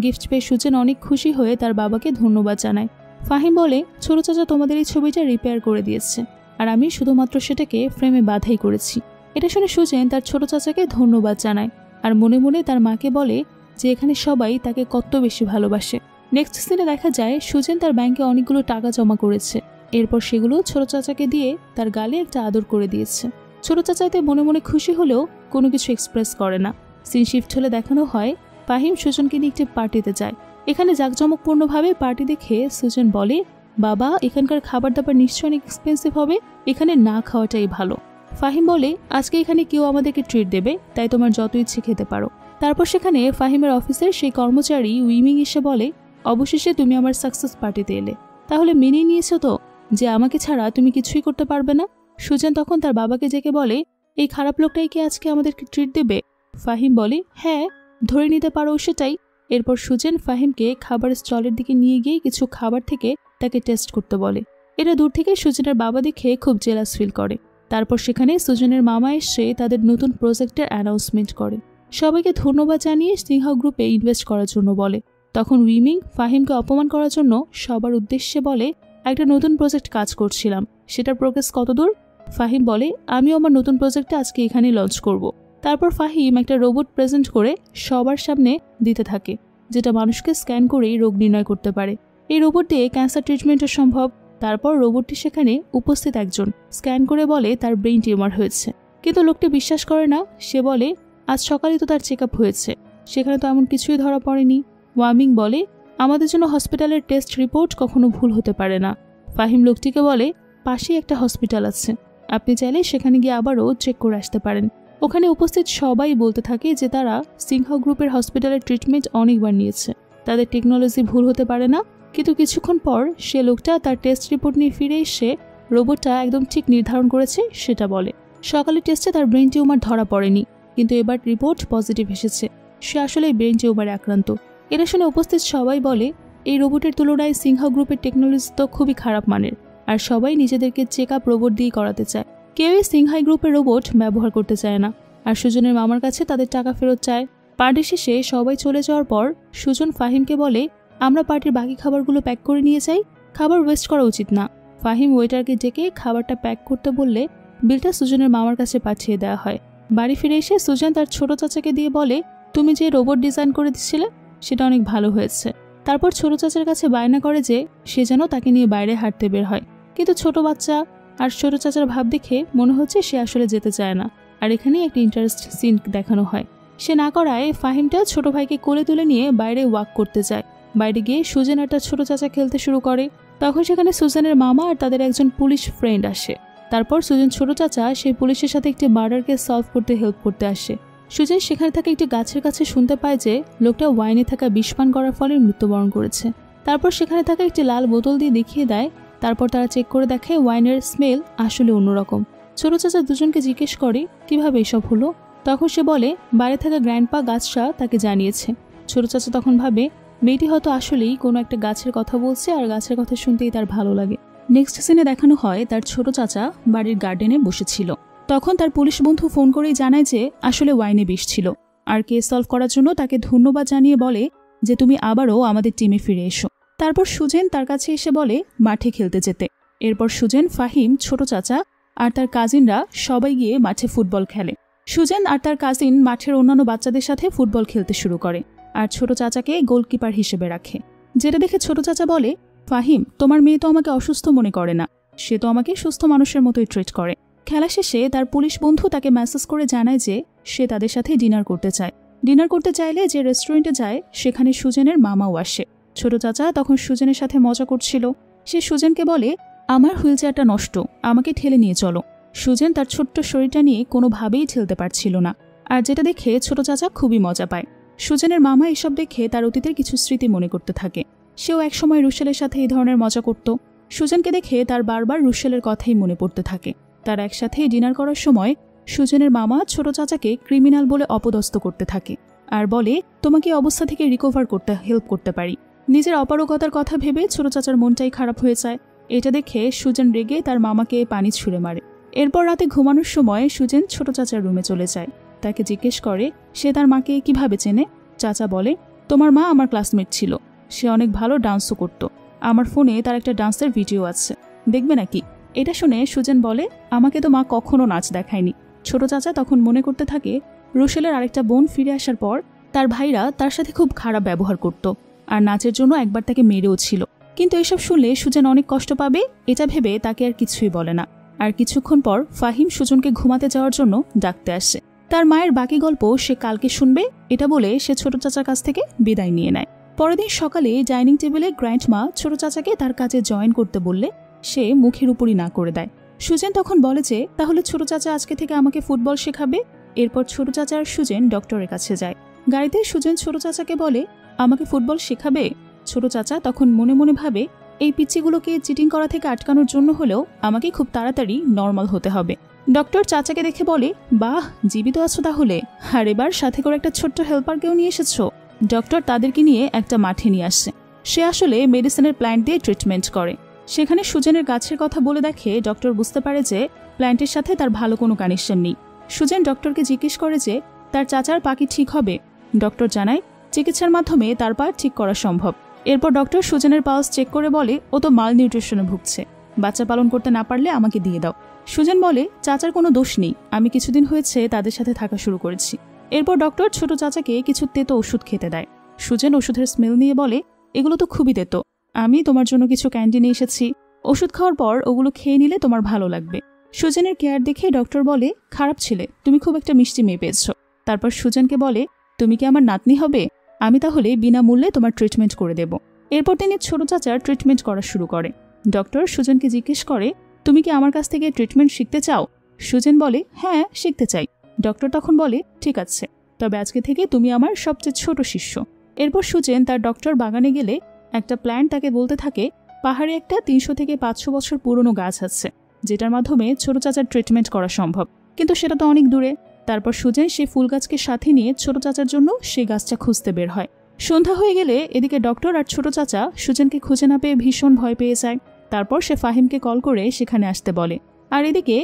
গিফট পেয়ে সুজেন অনেক খুশি হয়ে তার বাবাকে ধন্যবাদ জানায়। ফাহিম বলে, ছোট চাচা তোমাদের এই ছবিটা রিপেয়ার করে দিয়েছে আর আমি শুধুমাত্র সেটাকে ফ্রেমে বাঁধাই করেছি। এটা শুনে সুজেন তার ছোট চাচাকে ধন্যবাদ জানায় আর মনে মনে তার মাকে বলে যে এখানে সবাই তাকে কত বেশি ভালোবাসে। নেক্সট সিনে দেখা যায় সুজেন তার ব্যাংকে অনেকগুলো টাকা জমা করেছে। এরপর সেগুলো ছোট চাচাকে দিয়ে তার গালে একটা আদর করে দিয়েছে। ছোট চাচাতে মনে মনে খুশি হলেও কোনো কিছু এক্সপ্রেস করে না। সিন শিফট হলে দেখানো হয় ফাহিম সুজনকে নিয়ে একটি পার্টিতে যায়। এখানে জাঁকজমকপূর্ণভাবে পার্টি দেখে সুজেন বলে, বাবা এখানকার খাবার দাবার নিশ্চয়ই অনেক এক্সপেন্সিভ হবে, এখানে না খাওয়াটাই ভালো। ফাহিম বলে, আজকে এখানে কেউ আমাদেরকে ট্রিট দেবে, তাই তোমার যত ইচ্ছে খেতে পারো। তারপর সেখানে ফাহিমের অফিসের সেই কর্মচারী উইমিং এসে বলে, অবশেষে তুমি আমার সাকসেস পার্টিতে এলে, তাহলে মেনে নিয়েছো তো যে আমাকে ছাড়া তুমি কিছুই করতে পারবে না? সুজেন তখন তার বাবাকে ডেকে বলে, এই খারাপ লোকটাই কি আজকে আমাদেরকে ট্রিট দেবে? ফাহিম বলে, হ্যাঁ ধরে নিতে পারো সেটাই। এরপর সুজেন ফাহিমকে খাবারের স্টলের দিকে নিয়ে গিয়ে কিছু খাবার থেকে তাকে টেস্ট করতে বলে। এটা দূর থেকে সুজেনের বাবা দেখে খুব জেলাস ফিল করে। তারপর সেখানে সুজেনের মামা এসে তাদের নতুন প্রজেক্টের অ্যানাউন্সমেন্ট করে। সবাইকে ধন্যবাদ জানিয়ে সিংহ গ্রুপে ইনভেস্ট করার জন্য বলে। তখন উইমিং ফাহিমকে অপমান করার জন্য সবার উদ্দেশ্যে বলে, একটা নতুন প্রজেক্ট কাজ করছিলাম, সেটার প্রোগ্রেস কতদূর? ফাহিম বলে, আমিও আমার নতুন প্রজেক্টটা আজকে এখানেই লঞ্চ করব। তারপর ফাহিম একটা রোবট প্রেজেন্ট করে সবার সামনে দিতে থাকে, যেটা মানুষকে স্ক্যান করেই রোগ নির্ণয় করতে পারে। এই রোবট দিয়ে ক্যান্সার ট্রিটমেন্টও সম্ভব। তারপর রোবটটি সেখানে উপস্থিত একজন স্ক্যান করে বলে তার ব্রেইন টিউমার হয়েছে, কিন্তু লোকটি বিশ্বাস করে না। সে বলে, আজ সকালেই তো তার চেক আপ হয়েছে, সেখানে তো এমন কিছুই ধরা পড়েনি। ওয়ামিং বলে, আমাদের জন্য হসপিটালের টেস্ট রিপোর্ট কখনো ভুল হতে পারে না। ফাহিম লোকটিকে বলে, পাশেই একটা হসপিটাল আছে, আপনি চাইলে সেখানে গিয়ে আবারও চেক করে আসতে পারেন। ওখানে উপস্থিত সবাই বলতে থাকে যে তারা সিংহা গ্রুপের হসপিটালের ট্রিটমেন্ট অনেকবার নিয়েছে, তাদের টেকনোলজি ভুল হতে পারে না। কিন্তু কিছুক্ষণ পর সে লোকটা তার টেস্ট রিপোর্ট নিয়ে ফিরে এসে রোবটটা একদম ঠিক নির্ধারণ করেছে সেটা বলে। সকালে টেস্টে তার ব্রেন টিউমার ধরা পড়েনি, কিন্তু এবার রিপোর্ট পজিটিভ এসেছে, সে আসলে ব্রেন টিউমারে আক্রান্ত। এটা শুনে উপস্থিত সবাই বলে এই রোবটের তুলনায় সিংহা গ্রুপের টেকনোলজি তো খুবই খারাপ মানের, আর সবাই নিজেদেরকে চেক আপ রোবট দিয়ে করাতে চায়। কেউই সিংহাই গ্রুপের রোবট ব্যবহার করতে চায় না, আর সুজনের মামার কাছে তাদের টাকা ফেরত চায়। পার্টি শেষে সবাই চলে যাওয়ার পর সুজন ফাহিমকে বলে আমরা পার্টির বাকি খাবারগুলো প্যাক করে নিয়ে যাই, খাবার ওয়েস্ট করা উচিত না। ফাহিম ওয়েটারকে ডেকে খাবারটা প্যাক করতে বললে বিলটা সুজনের মামার কাছে পাঠিয়ে দেওয়া হয়। বাড়ি ফিরে এসে সুজন তার ছোট চাচাকে দিয়ে বলে তুমি যে রোবট ডিজাইন করে দিচ্ছিলে সেটা অনেক ভালো হয়েছে। তারপর ছোট চাচার কাছে বায়না করে যে সে যেন তাকে নিয়ে বাইরে হাঁটতে বের হয়, কিন্তু ছোট বাচ্চা আর ছোট চাচার ভাব দেখে মনে হচ্ছে সে আসলে যেতে চায় না। আর এখানেই একটা ইন্টারেস্ট সিন দেখানো হয়। সে না করায় ফাহিমটা ছোট ভাইকে কোলে তুলে নিয়ে বাইরে ওয়াক করতে যায়। বাইরে গিয়ে সুজন আর তার ছোট চাচা খেলতে শুরু করে। তখন সেখানে সুজনের মামা আর তাদের একজন পুলিশ ফ্রেন্ড আসে। তারপর সুজন ছোট চাচা সেই পুলিশের সাথে একটি মার্ডার কেস সলভ করতে হেল্প করতে আসে। সুজন সেখানে থাকা একটি গাছের কাছে শুনতে পায় যে লোকটা ওয়াইনে থাকা বিষ পান করার ফলে মৃত্যুবরণ করেছে। তারপর সেখানে থাকা একটি লাল বোতল দিয়ে দেখিয়ে দেয়। তারপর তারা চেক করে দেখে ওয়াইনের স্মেল আসলে অন্যরকম। ছোট চাচা দুজনকে জিজ্ঞেস করে কিভাবে এসব হলো। তখন সে বলে বাইরে থাকা গ্র্যান্ডপা গাছটা তাকে জানিয়েছে। ছোট চাচা তখন ভাবে মেয়েটি হয়তো আসলেই কোনো একটা গাছের কথা বলছে, আর গাছের কথা শুনতেই তার ভালো লাগে। নেক্সট সিনে দেখানো হয় তার ছোট চাচা বাড়ির গার্ডেনে বসেছিল। তখন তার পুলিশ বন্ধু ফোন করেই জানায় যে আসলে ওয়াইনে বিষ ছিল, আর কেস সলভ করার জন্য তাকে ধন্যবাদ জানিয়ে বলে যে তুমি আবারও আমাদের টিমে ফিরে এসো। তারপর সুজেন তার কাছে এসে বলে মাঠে খেলতে যেতে। এরপর সুজেন, ফাহিম, ছোট চাচা আর তার কাজিনরা সবাই গিয়ে মাঠে ফুটবল খেলে। সুজেন আর তার কাজিন মাঠের অন্যান্য বাচ্চাদের সাথে ফুটবল খেলতে শুরু করে, আর ছোট চাচাকে গোলকিপার হিসেবে রাখে। যেটা দেখে ছোট চাচা বলে ফাহিম তোমার মেয়ে তো আমাকে অসুস্থ মনে করে না, সে তো আমাকে সুস্থ মানুষের মতোই ট্রিট করে। খেলা শেষে তার পুলিশ বন্ধু তাকে মেসেজ করে জানায় যে সে তাদের সাথে ডিনার করতে চায়। ডিনার করতে চাইলে যে রেস্টুরেন্টে যায় সেখানে সুজেনের মামাও আসে। ছোট চাচা তখন সুজেনের সাথে মজা করছিল। সে সুজেনকে বলে আমার হুইল চেয়ারটা নষ্ট, আমাকে ঠেলে নিয়ে চলো। সুজেন তার ছোট্ট শরীরটা নিয়ে কোনোভাবেই ঠেলতে পারছিল না, আর যেটা দেখে ছোট চাচা খুবই মজা পায়। সুজেনের মামা এসব দেখে তার অতীতের কিছু স্মৃতি মনে করতে থাকে। সেও একসময় রুশেলের সাথে এই ধরনের মজা করত। সুজেনকে দেখে তার বারবার রুশেলের কথাই মনে পড়তে থাকে। তার একসাথে ডিনার করার সময় সুজেনের মামা ছোট চাচাকে ক্রিমিনাল বলে অপদস্থ করতে থাকে, আর বলে তোমাকে এই অবস্থা থেকে রিকভার করতে হেল্প করতে পারি। নিজের অপারগতার কথা ভেবে ছোট চাচার মনটাই খারাপ হয়ে যায়। এটা দেখে সুজেন রেগে তার মামাকে পানি ছুঁড়ে মারে। এরপর রাতে ঘুমানোর সময় সুজেন ছোট চাচার রুমে চলে যায়। তাকে জিজ্ঞেস করে সে তার মাকে কিভাবে চেনে। চাচা বলে তোমার মা আমার ক্লাসমেট ছিল, সে অনেক ভালো ডান্সও করত, আমার ফোনে তার একটা ডান্সের ভিডিও আছে, দেখবে নাকি। এটা শুনে সুজেন বলে আমাকে তো মা কখনো নাচ দেখায়নি। ছোট চাচা তখন মনে করতে থাকে রুশেলের আরেকটা বোন ফিরে আসার পর তার ভাইরা তার সাথে খুব খারাপ ব্যবহার করত, আর নাচের জন্য একবার তাকে মেরেও ছিল। কিন্তু এসব শুনলে সুজেন অনেক কষ্ট পাবে, এটা ভেবে তাকে আর কিছুই বলে না। আর কিছুক্ষণ পর ফাহিম সুজনকে ঘুমাতে যাওয়ার জন্য ডাকতে আসে। তার মায়ের বাকি গল্প সে কালকে শুনবে, এটা বলে সে ছোট চাচার কাছ থেকে বিদায় নিয়ে নেয়। পরের দিন সকালে ডাইনিং টেবিলে গ্র্যান্ডমা ছোট চাচাকে তার কাজে জয়েন করতে বললে সে মুখের উপরই না করে দেয়। সুজেন তখন বলে যে তাহলে ছোট চাচা আজকে থেকে আমাকে ফুটবল শেখাবে। এরপর ছোট চাচা আর সুজেন ডক্টরের কাছে যায়। গাড়িতে সুজেন ছোট চাচাকে বলে আমাকে ফুটবল শেখাবে। ছোট চাচা তখন মনে মনে ভাবে এই পিচ্চিগুলোকে চিটিং করা থেকে আটকানোর জন্য হলেও আমাকে খুব তাড়াতাড়ি নর্মাল হতে হবে। ডক্টর চাচাকে দেখে বলে বাহ, জীবিত আছো তাহলে, আর এবার সাথে করে একটা ছোট্ট হেল্পারকেও নিয়ে এসেছো। ডক্টর তাদেরকে নিয়ে একটা মাঠে নিয়ে আসছে। সে আসলে মেডিসিনের প্ল্যান্ট দিয়ে ট্রিটমেন্ট করে। সেখানে সুজেনের গাছের কথা বলে দেখে ডক্টর বুঝতে পারে যে প্ল্যান্টের সাথে তার ভালো কোনো কানেকশন নেই। সুজেন ডক্টরকে জিজ্ঞেস করে যে তার চাচার পা কি ঠিক হবে। ডক্টর জানায় চিকিৎসার মাধ্যমে তার পা ঠিক করা সম্ভব। এরপর ডক্টর সুজেনের পালস চেক করে বলে ও তো মাল নিউট্রিশনে ভুগছে, বাচ্চা পালন করতে না পারলে আমাকে দিয়ে দাও। সুজেন বলে চাচার কোনো দোষ নেই, আমি কিছুদিন হয়েছে তাদের সাথে থাকা শুরু করেছি। এরপর ডক্টর ছোট চাচাকে কিছু তেতো ওষুধ খেতে দেয়। সুজেন ওষুধের স্মেল নিয়ে বলে এগুলো তো খুবই তেতো, আমি তোমার জন্য কিছু ক্যান্ডি নিয়ে এসেছি, ওষুধ খাওয়ার পর ওগুলো খেয়ে নিলে তোমার ভালো লাগবে। সুজেনের কেয়ার দেখে ডক্টর বলে খারাপ ছেলে, তুমি খুব একটা মিষ্টি মেয়ে পেয়েছ। তারপর সুজেনকে বলে তুমি কি আমার নাতনি হবে, আমি তাহলে বিনামূল্যে তোমার ট্রিটমেন্ট করে দেব। এরপর তিনি ছোট চাচার ট্রিটমেন্ট করা শুরু করে। ডক্টর সুজেনকে জিজ্ঞেস করে তুমি কি আমার কাছ থেকে ট্রিটমেন্ট শিখতে চাও। সুজেন বলে হ্যাঁ শিখতে চাই, ডক্টর তখন বলে, ঠিক আছে, তবে আজকে থেকে তুমি আমার সবচেয়ে ছোট শিষ্য। এরপর সুজেন তার ডক্টর বাগানে গেলে একটা প্ল্যান্ট তাকে বলতে থাকে পাহাড়ে একটা 300 থেকে 500 বছর পুরনো গাছ আছে, যেটার মাধ্যমে ছোট চাচার ট্রিটমেন্ট করা সম্ভব, কিন্তু সেটা তো অনেক দূরে। তারপর সুজেন সেই ফুল গাছকে সাথে নিয়ে ছোট চাচার জন্য সেই গাছটা খুঁজতে বের হয়। সন্ধ্যা হয়ে গেলে এদিকে ডক্টর আর ছোট চাচা সুজেনকে খুঁজে না পেয়ে ভীষণ ভয় পেয়ে যায়। তারপর সে ফাহিমকে কল করে সেখানে আসতে বলে। আর এদিকে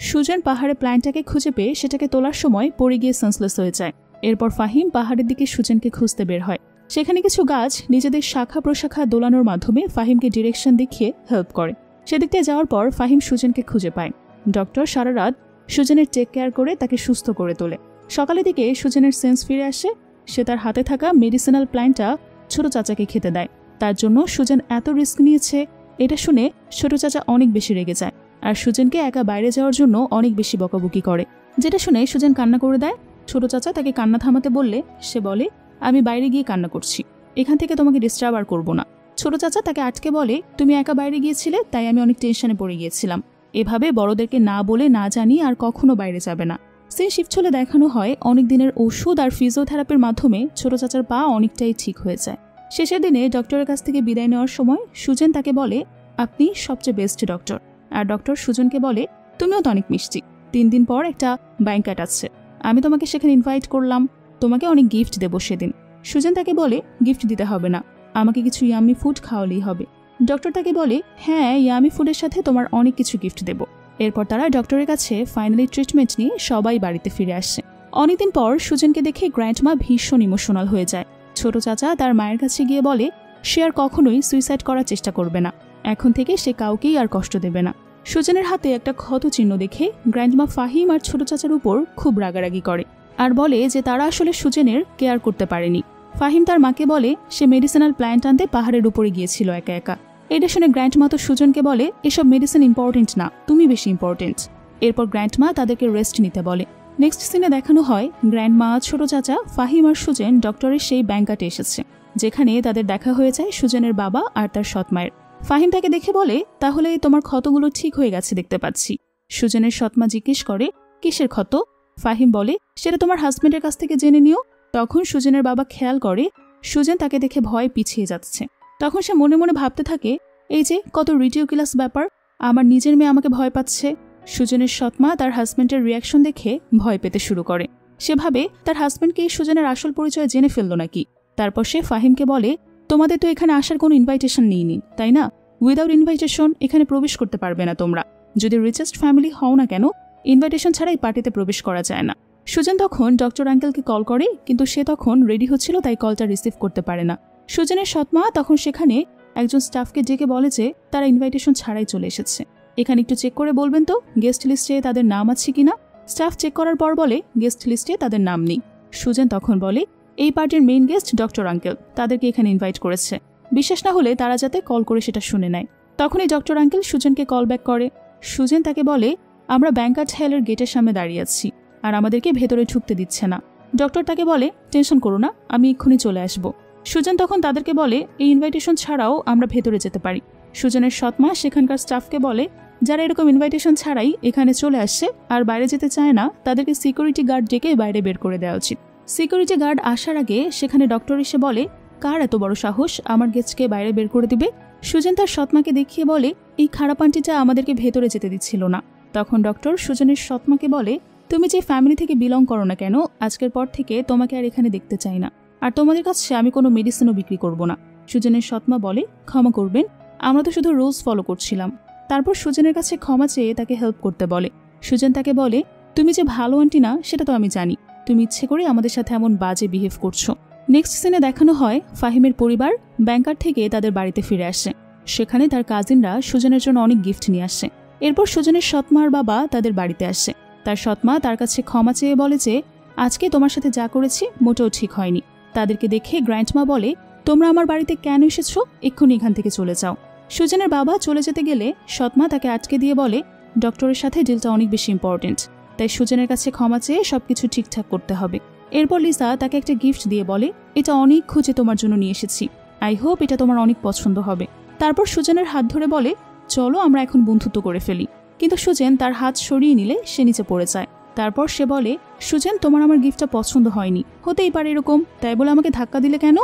সুজেন পাহাড়ে প্ল্যান্টটাকে খুঁজে পেয়ে সেটাকে তোলার সময় পড়ে গিয়ে সেন্সলেস হয়ে যায়। এরপর ফাহিম পাহাড়ের দিকে সুজেনকে খুঁজতে বের হয়। সেখানে কিছু গাছ নিজেদের শাখা প্রশাখা দোলানোর মাধ্যমে ফাহিমকে ডিরেকশন দেখিয়ে হেল্প করে। সেদিক দিয়ে যাওয়ার পর ফাহিম সুজেনকে খুঁজে পায়। ডক্টর সারা রাত সুজেনের টেক কেয়ার করে তাকে সুস্থ করে তোলে। সকালের দিকে সুজেনের সেন্স ফিরে আসে। সে তার হাতে থাকা মেডিসিনাল প্ল্যান্টটা ছোট চাচাকে খেতে দেয়। তার জন্য সুজেন এত রিস্ক নিয়েছে এটা শুনে ছোট চাচা অনেক বেশি রেগে যায় আর সুজেনকে একা বাইরে যাওয়ার জন্য অনেক বেশি বকাবকি করে, যেটা শুনে সুজেন কান্না করে দেয়। ছোট চাচা তাকে কান্না থামাতে বললে সে বলে, আমি বাইরে গিয়ে কান্না করছি, এখান থেকে তোমাকে ডিস্টার্ব আর করবো না। ছোট চাচা তাকে আটকে বলে, তুমি একা বাইরে গিয়েছিলে তাই আমি অনেক টেনশনে পড়ে গিয়েছিলাম, এভাবে বড়দেরকে না বলে না জানি আর কখনো বাইরে যাবে না। সিন শিফট হলে দেখানো হয় অনেক দিনের ওষুধ আর ফিজিওথেরাপির মাধ্যমে ছোট চাচার পা অনেকটাই ঠিক হয়ে যায়। শেষের দিনে ডক্টরের কাছ থেকে বিদায় নেওয়ার সময় সুজেন তাকে বলে, আপনি সবচেয়ে বেস্ট ডক্টর। আর ডক্টর সুজনকে বলে, তুমিও তো অনেক মিষ্টি। 3 দিন পর একটা ব্যাংকেট আছে, আমি তোমাকে সেখানে ইনভাইট করলাম, তোমাকে অনেক গিফট দেবো সেদিন। সুজেন তাকে বলে, গিফট দিতে হবে না, আমাকে কিছু ইয়ামি ফুড খাওয়ালেই হবে। ডক্টর তাকে বলে, হ্যাঁ, ইয়ামি ফুডের সাথে তোমার অনেক কিছু গিফট দেব। এরপর তারা ডক্টরের কাছে ফাইনালি ট্রিটমেন্ট নিয়ে সবাই বাড়িতে ফিরে আসে। অনেকদিন পর সুজেনকে দেখে গ্র্যান্ডমা ভীষণ ইমোশনাল হয়ে যায়। ছোট চাচা তার মায়ের কাছে গিয়ে বলে সে আর কখনোই সুইসাইড করার চেষ্টা করবে না, এখন থেকে সে কাউকেই আর কষ্ট দেবে না। সুজেনের হাতে একটা ক্ষত চিহ্ন দেখে গ্র্যান্ডমা ফাহিম আর ছোট চাচার উপর খুব রাগারাগি করে আর বলে যে তারা আসলে সুজেনের কেয়ার করতে পারেনি। ফাহিম তার মাকে বলে সে মেডিসিনাল প্ল্যান্ট আনতে পাহাড়ের উপরে গিয়েছিল একা একা। এটা শুনে গ্র্যান্ডমা তো সুজনকে বলে, এসব মেডিসিন ইম্পর্টেন্ট না, তুমি বেশি ইম্পর্টেন্ট। এরপর গ্র্যান্ডমা তাদেরকে রেস্ট নিতে বলে। নেক্সট সিনে দেখানো হয় গ্র্যান্ডমা, ছোট চাচা, ফাহিম আর সুজেন ডক্টরের সেই ব্যাংকাটে এসেছে, যেখানে তাদের দেখা হয়ে যায় সুজেনের বাবা আর তার সৎমায়ের। ফাহিম তাকে দেখে বলে, তাহলে তোমার ক্ষতগুলো ঠিক হয়ে গেছে দেখতে পাচ্ছি। সুজেনের সৎমা জিজ্ঞেস করে, কিসের ক্ষত? ফাহিম বলে, সেটা তোমার হাজবেন্ডের কাছ থেকে জেনে নিও। তখন সুজেনের বাবা খেয়াল করে সুজেন তাকে দেখে ভয় পিছিয়ে যাচ্ছে। তখন সে মনে মনে ভাবতে থাকে, এই যে কত রিডিকুলাস ব্যাপার, আমার নিজের মেয়ে আমাকে ভয় পাচ্ছে। সুজেনের সৎমা তার হাজবেন্ডের রিয়াকশন দেখে ভয় পেতে শুরু করে। সে ভাবে তার হাজবেন্ডকে সুজেনের আসল পরিচয় জেনে ফেললো নাকি। তারপর সে ফাহিমকে বলে, তোমাদের তো এখানে আসার কোনো ইনভাইটেশন নেইনি, তাই না? উইদাউট ইনভাইটেশন এখানে প্রবেশ করতে পারবে না তোমরা, যদি রিচেস্ট ফ্যামিলি হও না কেন, ইনভাইটেশন ছাড়াই পার্টিতে প্রবেশ করা যায় না। সুজেন তখন ডক্টর আঙ্কেলকে কল করে, কিন্তু সে তখন রেডি হচ্ছিল তাই কলটা রিসিভ করতে পারে না। সুজেনের সৎমা তখন সেখানে একজন স্টাফকে ডেকে বলে যে তারা ইনভাইটেশন ছাড়াই চলে এসেছে, এখানে একটু চেক করে বলবেন তো গেস্ট লিস্টে তাদের নাম আছে কিনা। স্টাফ চেক করার পর বলে গেস্ট লিস্টে তাদের নাম নেই। সুজেন তখন বলে, এই পার্টির মেইন গেস্ট ডক্টর আঙ্কেল, তাদেরকে এখানে ইনভাইট করেছে, বিশ্বাস না হলে তারা যাতে কল করে সেটা শুনে নেয়। তখনই ডক্টর আঙ্কেল সুজেনকে কল ব্যাক করে। সুজেন তাকে বলে, আমরা ব্যাংকাট হেলের গেটের সামনে দাঁড়িয়ে আছি আর আমাদেরকে ভেতরে ঢুকতে দিচ্ছে না। ডক্টর তাকে বলে, টেনশন করো না, আমি এক্ষুনি চলে আসবো। সুজেন তখন তাদেরকে বলে, এই ইনভাইটেশন ছাড়াও আমরা ভেতরে যেতে পারি। সুজেনের সৎমা সেখানকার স্টাফকে বলে, যারা এরকম ইনভাইটেশন ছাড়াই এখানে চলে আসছে আর বাইরে যেতে চায় না, তাদেরকে সিকিউরিটি গার্ড ডেকে বাইরে বের করে দেওয়া উচিত। সিকিউরিটি গার্ড আসার আগে সেখানে ডক্টর এসে বলে, কার এত বড় সাহস আমার গেস্টকে বাইরে বের করে দিবে? সুজেন তার সৎমাকে দেখিয়ে বলে, এই খারাপ আন্টিটা আমাদেরকে ভেতরে যেতে দিচ্ছিল না। তখন ডক্টর সুজেনের সৎমাকে বলে, তুমি যে ফ্যামিলি থেকে বিলং করো না কেন, আজকের পর থেকে তোমাকে আর এখানে দেখতে চাই না, আর তোমাদের কাছে আমি কোনো মেডিসিনও বিক্রি করব না। সুজেনের সৎমা বলে, ক্ষমা করবেন, আমরা তো শুধু রুলস ফলো করছিলাম। তারপর সুজেনের কাছে ক্ষমা চেয়ে তাকে হেল্প করতে বলে। সুজেন তাকে বলে, তুমি যে ভালো আন্টি না সেটা তো আমি জানি, তুমি ইচ্ছে করে আমাদের সাথে এমন বাজে বিহেভ করছো। নেক্সট সিনে দেখানো হয় ফাহিমের পরিবার ব্যাংকার থেকে তাদের বাড়িতে ফিরে আসে। সেখানে তার কাজিনরা সুজেনের জন্য অনেক গিফট নিয়ে আসে। এরপর সুজেনের সৎমার বাবা তাদের বাড়িতে আসে। তার সৎমা তার কাছে ক্ষমা চেয়ে বলে যে আজকে তোমার সাথে যা করেছি মোটেও ঠিক হয়নি। তাদেরকে দেখে গ্র্যান্ডমা বলে, তোমরা আমার বাড়িতে কেন এসেছো, এক্ষুনি এখান থেকে চলে যাও। সুজেনের বাবা চলে যেতে গেলে সৎমা তাকে আটকে দিয়ে বলে, ডক্টরের সাথে ডিলটা অনেক বেশি ইম্পর্টেন্ট, তাই সুজেনের কাছে ক্ষমা চেয়ে সবকিছু ঠিকঠাক করতে হবে। এরপর লিসা তাকে একটা গিফট দিয়ে বলে, এটা অনেক খুঁজে তোমার জন্য নিয়ে এসেছি, আই হোপ এটা তোমার অনেক পছন্দ হবে। তারপর সুজেনের হাত ধরে বলে, চলো আমরা এখন বন্ধুত্ব করে ফেলি। কিন্তু সুজেন তার হাত সরিয়ে নিলে সে নিচে পড়ে যায়। তারপর সে বলে, সুজেন তোমার আমার গিফটটা পছন্দ হয়নি, হতেই পারে এরকম, তাই বলে আমাকে ধাক্কা দিলে কেন?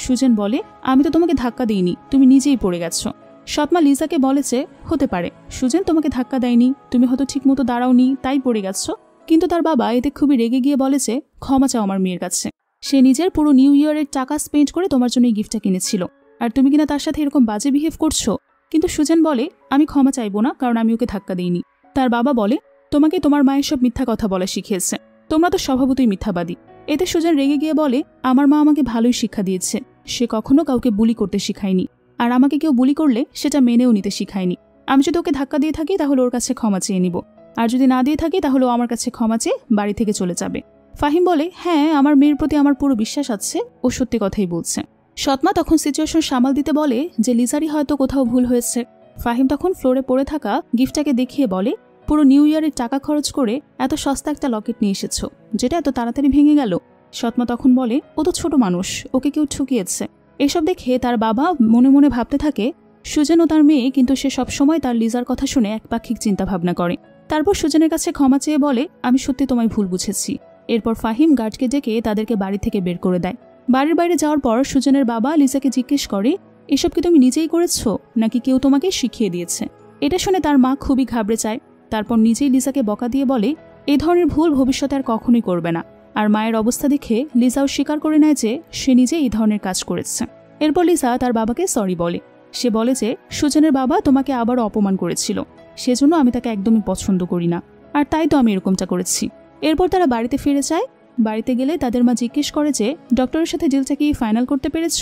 সুজেন বলে, আমি তো তোমাকে ধাক্কা দিইনি, তুমি নিজেই পড়ে গেছো। সৎমা লিজাকে বলেছে, হতে পারে সুজেন তোমাকে ধাক্কা দেয়নি, তুমি হয়তো ঠিকমতো দাঁড়াওনি তাই পড়ে গেছো। কিন্তু তার বাবা এতে খুবই রেগে গিয়ে বলেছে, ক্ষমা চাও আমার মেয়ের কাছে, সে নিজের পুরো নিউ ইয়ারের টাকা স্পেন্ড করে তোমার জন্য এই গিফটটা কিনেছিল, আর তুমি কিনা তার সাথে এরকম বাজে বিহেভ করছো। কিন্তু সুজেন বলে, আমি ক্ষমা চাইবো না, কারণ আমি ওকে ধাক্কা দিইনি। তার বাবা বলে, তোমাকে তোমার মায়ের সব মিথ্যা কথা বলা শিখিয়েছে, তোমরা তো স্বভাবতই মিথ্যাবাদী। এতে সুজেন রেগে গিয়ে বলে, আমার মা আমাকে ভালোই শিক্ষা দিয়েছে, সে কখনো কাউকে বুলি করতে শিখায়নি, আর আমাকে কেউ বুলি করলে সেটা মেনেও নিতে শিখায়নি। আমি যদি ওকে ধাক্কা দিয়ে থাকি তাহলে ওর কাছে ক্ষমা চেয়ে নিব, আর যদি না দিয়ে থাকি তাহলে ও আমার কাছে ক্ষমা চেয়ে বাড়ি থেকে চলে যাবে। ফাহিম বলে, হ্যাঁ আমার মেয়ের প্রতি আমার পুরো বিশ্বাস আছে, ও সত্যি কথাই বলছে। সৎমা তখন সিচুয়েশন সামাল দিতে বলে যে লিজারই হয়তো কোথাও ভুল হয়েছে। ফাহিম তখন ফ্লোরে পড়ে থাকা গিফটটাকে দেখিয়ে বলে, পুরো নিউ ইয়ারের টাকা খরচ করে এত সস্তা একটা লকেট নিয়ে এসেছো, যেটা এত তাড়াতাড়ি ভেঙে গেল। সৎমা তখন বলে, ও তো ছোট মানুষ, ওকে কেউ ঠকিয়েছে। এসব দেখে তার বাবা মনে মনে ভাবতে থাকে, সুজেন ও তার মেয়ে কিন্তু সে সবসময় তার লিজার কথা শুনে একপাক্ষিক চিন্তা ভাবনা করে। তারপর সুজেনের কাছে ক্ষমা চেয়ে বলে, আমি সত্যি তোমায় ভুল বুঝেছি। এরপর ফাহিম গার্ডকে ডেকে তাদেরকে বাড়ি থেকে বের করে দেয়। বাড়ির বাইরে যাওয়ার পর সুজেনের বাবা লিজাকে জিজ্ঞেস করে, এসব কি তুমি নিজেই করেছো নাকি কেউ তোমাকে শিখিয়ে দিয়েছে? এটা শুনে তার মা খুবই ঘাবড়ে যায়। তারপর নিজেই লিজাকে বকা দিয়ে বলে, এই ধরনের ভুল ভবিষ্যতে আর কখনোই করবে না। আর মায়ের অবস্থা দেখে লিজাও স্বীকার করে নেয় যে সে নিজে এই ধরনের কাজ করেছে। এরপর লিজা তার বাবাকে সরি বলে। সে বলে যে সুজেনের বাবা তোমাকে আবারও অপমান করেছিল, সেজন্য আমি তাকে একদমই পছন্দ করি না, আর তাই তো আমি এরকমটা করেছি। এরপর তারা বাড়িতে ফিরে যায়। বাড়িতে গেলে তাদের মা জিজ্ঞেস করে যে ডক্টরের সাথে ডিলটা কি ফাইনাল করতে পেরেছ?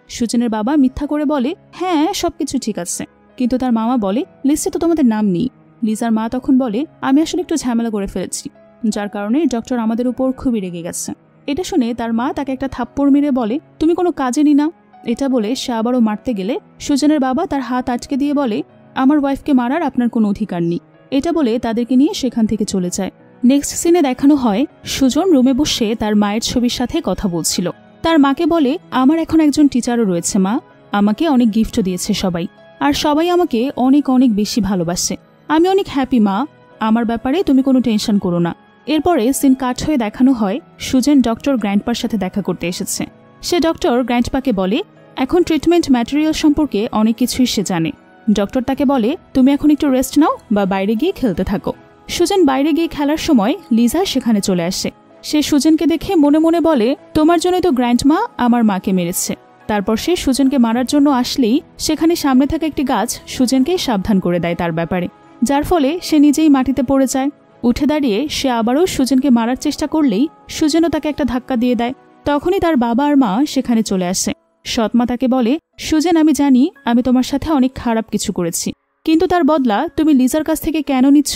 সুজেনের বাবা মিথ্যা করে বলে, হ্যাঁ সবকিছু ঠিক আছে। কিন্তু তার মামা বলে, লিস্টে তো তোমাদের নাম নেই। লিজার মা তখন বলে, আমি আসলে একটু ঝামেলা করে ফেলেছি, যার কারণে ডক্টর আমাদের উপর খুবই রেগে গেছে। এটা শুনে তার মা তাকে একটা থাপ্পড় মেরে বলে, তুমি কোনো কাজেরই না। এটা বলে সে আবারও মারতে গেলে সুজেনের বাবা তার হাত আটকে দিয়ে বলে, আমার ওয়াইফকে মারার আপনার কোনো অধিকার নেই। এটা বলে তাদেরকে নিয়ে সেখান থেকে চলে যায়। নেক্সট সিনে দেখানো হয় সুজন রুমে বসে তার মায়ের ছবির সাথে কথা বলছিল। তার মাকে বলে, আমার এখন একজন টিচারও রয়েছে মা, আমাকে অনেক গিফটও দিয়েছে সবাই, আর সবাই আমাকে অনেক অনেক বেশি ভালোবাসে। আমি অনেক হ্যাপি মা, আমার ব্যাপারে তুমি কোনো টেনশন করো না। এরপরে সিন কাট হয়ে দেখানো হয় সুজেন ডক্টর গ্র্যান্ডপার সাথে দেখা করতে এসেছে। সে ডক্টর গ্র্যান্ডপাকে বলে, এখন ট্রিটমেন্ট ম্যাটেরিয়াল সম্পর্কে অনেক কিছুই সে জানে। ডক্টর তাকে বলে, তুমি এখন একটু রেস্ট নাও বা বাইরে গিয়ে খেলতে থাকো। সুজেন বাইরে গিয়ে খেলার সময় লিজা সেখানে চলে আসে। সে সুজেনকে দেখে মনে মনে বলে, তোমার জন্যই তো গ্র্যান্ডমা আমার মাকে মেরেছে। তারপর সে সুজেনকে মারার জন্য আসলেই সেখানে সামনে থাকা একটি গাছ সুজেনকে সাবধান করে দেয় তার ব্যাপারে, যার ফলে সে নিজেই মাটিতে পড়ে যায়। উঠে দাঁড়িয়ে সে আবারও সুজেনকে মারার চেষ্টা করলেই সুজেনও তাকে একটা ধাক্কা দিয়ে দেয়। তখনই তার বাবা আর মা সেখানে চলে আসে। সৎমা তাকে বলে, সুজেন আমি জানি আমি তোমার সাথে অনেক খারাপ কিছু করেছি, কিন্তু তার বদলা তুমি লিজার কাছ থেকে কেন নিচ্ছ?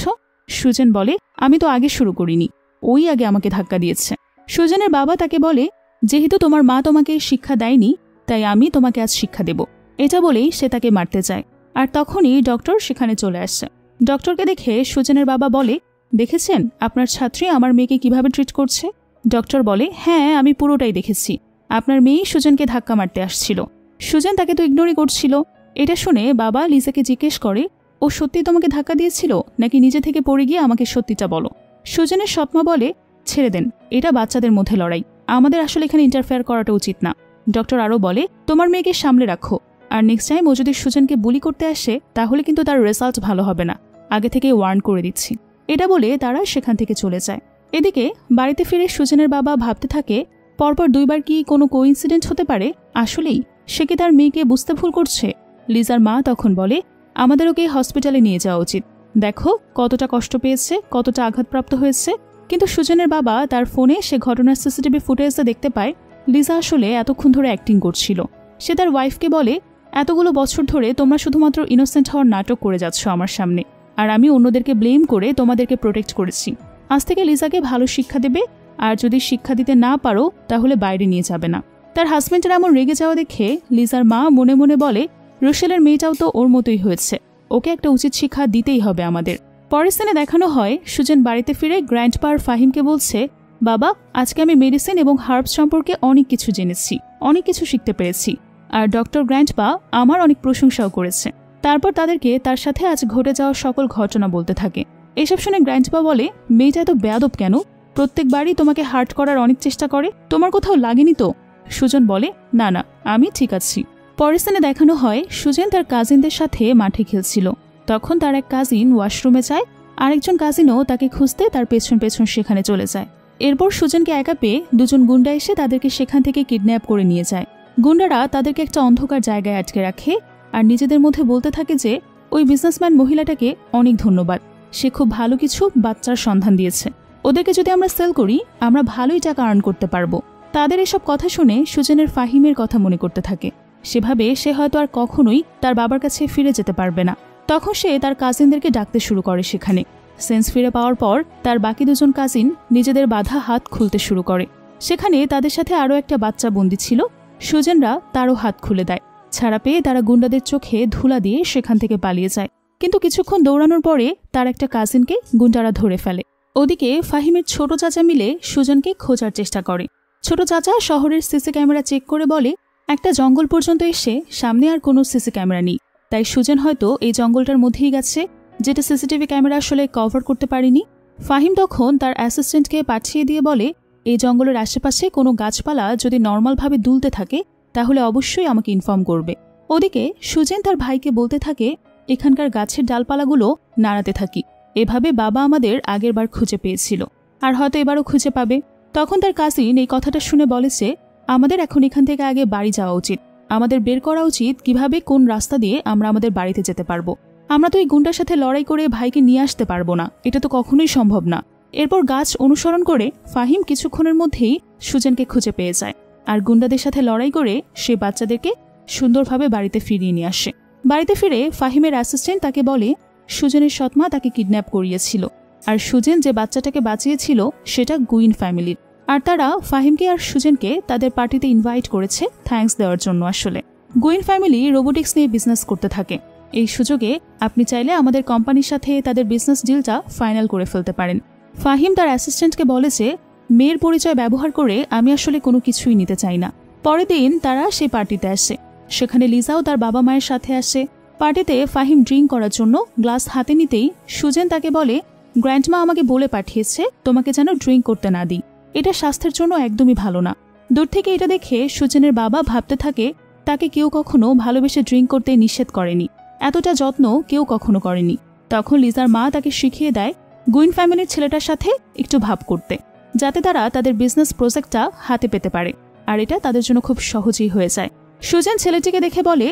সুজেন বলে, আমি তো আগে শুরু করিনি, ওই আগে আমাকে ধাক্কা দিয়েছে। সুজেনের বাবা তাকে বলে, যেহেতু তোমার মা তোমাকে শিক্ষা দেয়নি তাই আমি তোমাকে আজ শিক্ষা দেব। এটা বলেই সে তাকে মারতে যায়। আর তখনই ডক্টর সেখানে চলে আসে। ডক্টরকে দেখে সুজেনের বাবা বলে, দেখেছেন আপনার ছাত্রী আমার মেয়েকে কিভাবে ট্রিট করছে? ডক্টর বলে, হ্যাঁ আমি পুরোটাই দেখেছি, আপনার মেয়ে সুজেনকে ধাক্কা মারতে আসছিল, সুজেন তাকে তো ইগনোরই করছিল। এটা শুনে বাবা লিজাকে জিজ্ঞেস করে, ও সত্যি তোমাকে ধাক্কা দিয়েছিল নাকি নিজে থেকে পড়ে গিয়ে আমাকে সত্যিটা বলো। সুজেনের সৎমা বলে, ছেড়ে দেন, এটা বাচ্চাদের মধ্যে লড়াই, আমাদের আসলে এখানে ইন্টারফেয়ার করাটা উচিত না। ডক্টর আরও বলে, তোমার মেয়েকে সামলে রাখো, আর নেক্সট টাইম ও যদি সুজেনকে বুলি করতে আসে তাহলে কিন্তু তার রেজাল্ট ভালো হবে না, আগে থেকে ওয়ার্ন করে দিচ্ছি। এটা বলে তারা সেখান থেকে চলে যায়। এদিকে বাড়িতে ফিরে সুজেনের বাবা ভাবতে থাকে, পরপর দুইবার কি কোনো কোইন্সিডেন্ট হতে পারে? আসলেই সে কি তার মেয়েকে বুঝতে ভুল করছে? লিজার মা তখন বলে, আমাদের ওকে হসপিটালে নিয়ে যাওয়া উচিত, দেখো কতটা কষ্ট পেয়েছে, কতটা আঘাতপ্রাপ্ত হয়েছে। কিন্তু সুজেনের বাবা তার ফোনে সে ঘটনার সিসিটিভি ফুটেজটা দেখতে পায় লিজা আসলে এতক্ষণ ধরে অ্যাক্টিং করছিল। সে তার ওয়াইফকে বলে, এতগুলো বছর ধরে তোমরা শুধুমাত্র ইনোসেন্ট হওয়ার নাটক করে যাচ্ছ আমার সামনে, আর আমি অন্যদেরকে ব্লেম করে তোমাদেরকে প্রোটেক্ট করেছি। আজ থেকে লিজাকে ভালো শিক্ষা দেবে, আর যদি শিক্ষা দিতে না পারো তাহলে বাইরে নিয়ে যাবে না। তার হাজব্যান্ডের এমন রেগে যাওয়া দেখে লিজার মা মনে মনে বলে, রুশেলের মেয়েটাও তো ওর মতোই হয়েছে, ওকে একটা উচিত শিক্ষা দিতেই হবে আমাদের। পরের স্থানে দেখানো হয় সুজেন বাড়িতে ফিরে গ্র্যান্ডপা আর ফাহিমকে বলছে, বাবা আজকে আমি মেডিসিন এবং হার্বস সম্পর্কে অনেক কিছু জেনেছি, অনেক কিছু শিখতে পেরেছি, আর ডক্টর গ্র্যান্ডপা আমার অনেক প্রশংসাও করেছে। তারপর তাদেরকে তার সাথে আজ ঘটে যাওয়া সকল ঘটনা বলতে থাকে। এসব শুনে গ্র্যান্ডপা বলে, মেয়েটা এত বেয়াদব কেন? প্রত্যেকবারই তোমাকে হার্ট করার অনেক চেষ্টা করে, তোমার কোথাও লাগেনি তো? সুজন বলে, না না, আমি ঠিক আছি। পরের স্থানে দেখানো হয় সুজেন তার কাজিনদের সাথে মাঠে খেলছিল। তখন তার এক কাজিন ওয়াশরুমে যায়, আরেকজন কাজিনও তাকে খুঁজতে তার পেছন পেছন সেখানে চলে যায়। এরপর সুজনকে একা পেয়ে দুজন গুন্ডা এসে তাদেরকে সেখান থেকে কিডন্যাপ করে নিয়ে যায়। গুন্ডারা তাদেরকে একটা অন্ধকার জায়গায় আটকে রাখে আর নিজেদের মধ্যে বলতে থাকে যে ওই বিজনেসম্যান মহিলাটাকে অনেক ধন্যবাদ, সে খুব ভালো কিছু বাচ্চার সন্ধান দিয়েছে। ওদেরকে যদি আমরা সেল করি আমরা ভালোই টাকা আর্ন করতে পারবো। তাদের এসব কথা শুনে সুজনের ফাহিমের কথা মনে করতে থাকে। সেভাবে সে হয়তো আর কখনোই তার বাবার কাছে ফিরে যেতে পারবে না। তখন সে তার কাজিনদেরকে ডাকতে শুরু করে সেখানে। সেন্স ফিরে পাওয়ার পর তার বাকি দুজন কাজিন নিজেদের বাঁধা হাত খুলতে শুরু করে। সেখানে তাদের সাথে আরও একটা বাচ্চা বন্দী ছিল। সুজনরা তারও হাত খুলে দেয়। ছাড়া পেয়ে তারা গুন্ডাদের চোখে ধুলা দিয়ে সেখান থেকে পালিয়ে যায়। কিন্তু কিছুক্ষণ দৌড়ানোর পরে তার একটা কাজিনকে গুন্ডারা ধরে ফেলে। ওদিকে ফাহিমের ছোট চাচা মিলে সুজনকে খোঁজার চেষ্টা করে। ছোট চাচা শহরের সিসি ক্যামেরা চেক করে বলে, একটা জঙ্গল পর্যন্ত এসে সামনে আর কোনো সিসি ক্যামেরা নেই, তাই সুজন হয়তো এই জঙ্গলটার মধ্যেই গেছে, যেটা সিসিটিভি ক্যামেরা আসলে কভার করতে পারেনি। ফাহিম তখন তার অ্যাসিস্ট্যান্টকে পাঠিয়ে দিয়ে বলে, এই জঙ্গলের আশেপাশে কোনো গাছপালা যদি নর্মালভাবে দুলতে থাকে তাহলে অবশ্যই আমাকে ইনফর্ম করবে। ওদিকে সুজেন তার ভাইকে বলতে থাকে, এখানকার গাছের ডালপালাগুলো নাড়াতে থাকি, এভাবে বাবা আমাদের আগের বার খুঁজে পেয়েছিল আর হয়তো এবারও খুঁজে পাবে। তখন তার কাজিন এই কথাটা শুনে বলেছে, আমাদের এখন এখান থেকে আগে বাড়ি যাওয়া উচিত, আমাদের বের করা উচিত কিভাবে কোন রাস্তা দিয়ে আমরা আমাদের বাড়িতে যেতে পারবো। আমরা তো এই গুন্ডার সাথে লড়াই করে ভাইকে নিয়ে আসতে পারবো না, এটা তো কখনোই সম্ভব না। এরপর গাছ অনুসরণ করে ফাহিম কিছুক্ষণের মধ্যেই সুজেনকে খুঁজে পেয়ে যায় আর গুন্ডাদের সাথে লড়াই করে সে বাচ্চাদেরকে সুন্দরভাবে বাড়িতে ফিরিয়ে নিয়ে আসে। বাড়িতে ফিরে ফাহিমের অ্যাসিস্ট্যান্ট তাকে বলে সুজেনের সৎমা তাকে কিডন্যাপ করিয়েছিল আর সুজেন যে বাচ্চাটাকে বাঁচিয়েছিল সেটা গুইন ফ্যামিলির, আর তারা ফাহিমকে আর সুজেনকে তাদের পার্টিতে ইনভাইট করেছে থ্যাঙ্কস দেওয়ার জন্য। আসলে গুইন ফ্যামিলি রোবোটিক্স নিয়ে বিজনেস করতে থাকে। এই সুযোগে আপনি চাইলে আমাদের কোম্পানির সাথে তাদের বিজনেস ডিলটা ফাইনাল করে ফেলতে পারেন। ফাহিম তার অ্যাসিস্ট্যান্টকে বলেছে, মেয়ের পরিচয় ব্যবহার করে আমি আসলে কোনো কিছুই নিতে চাই না। পরের দিন তারা সেই পার্টিতে আসে। সেখানে লিজাও তার বাবা মায়ের সাথে আসে। পার্টিতে ফাহিম ড্রিঙ্ক করার জন্য গ্লাস হাতে নিতেই সুজেন তাকে বলে, গ্র্যান্ডমা আমাকে বলে পাঠিয়েছে তোমাকে যেন ড্রিঙ্ক করতে না দিই, এটা স্বাস্থ্যের জন্য একদমই ভালো না। দূর থেকে এটা দেখে সুজেনের বাবা ভাবতে থাকে, তাকে কেউ কখনো ভালোবেসে ড্রিঙ্ক করতে নিষেধ করেনি, এতটা যত্ন কেউ কখনো করেনি। তখন লিজার মা তাকে শিখিয়ে দেয় গুইন ফ্যামিলির ছেলেটার সাথে একটু ভাব করতে, যাতে তারা তাদের বিজনেস প্রজেক্টটা হাতে পেতে পারে, আর এটা তাদের জন্য খুব সহজেই হয়ে যায়। সুজেন ছেলেটিকে দেখে বলে,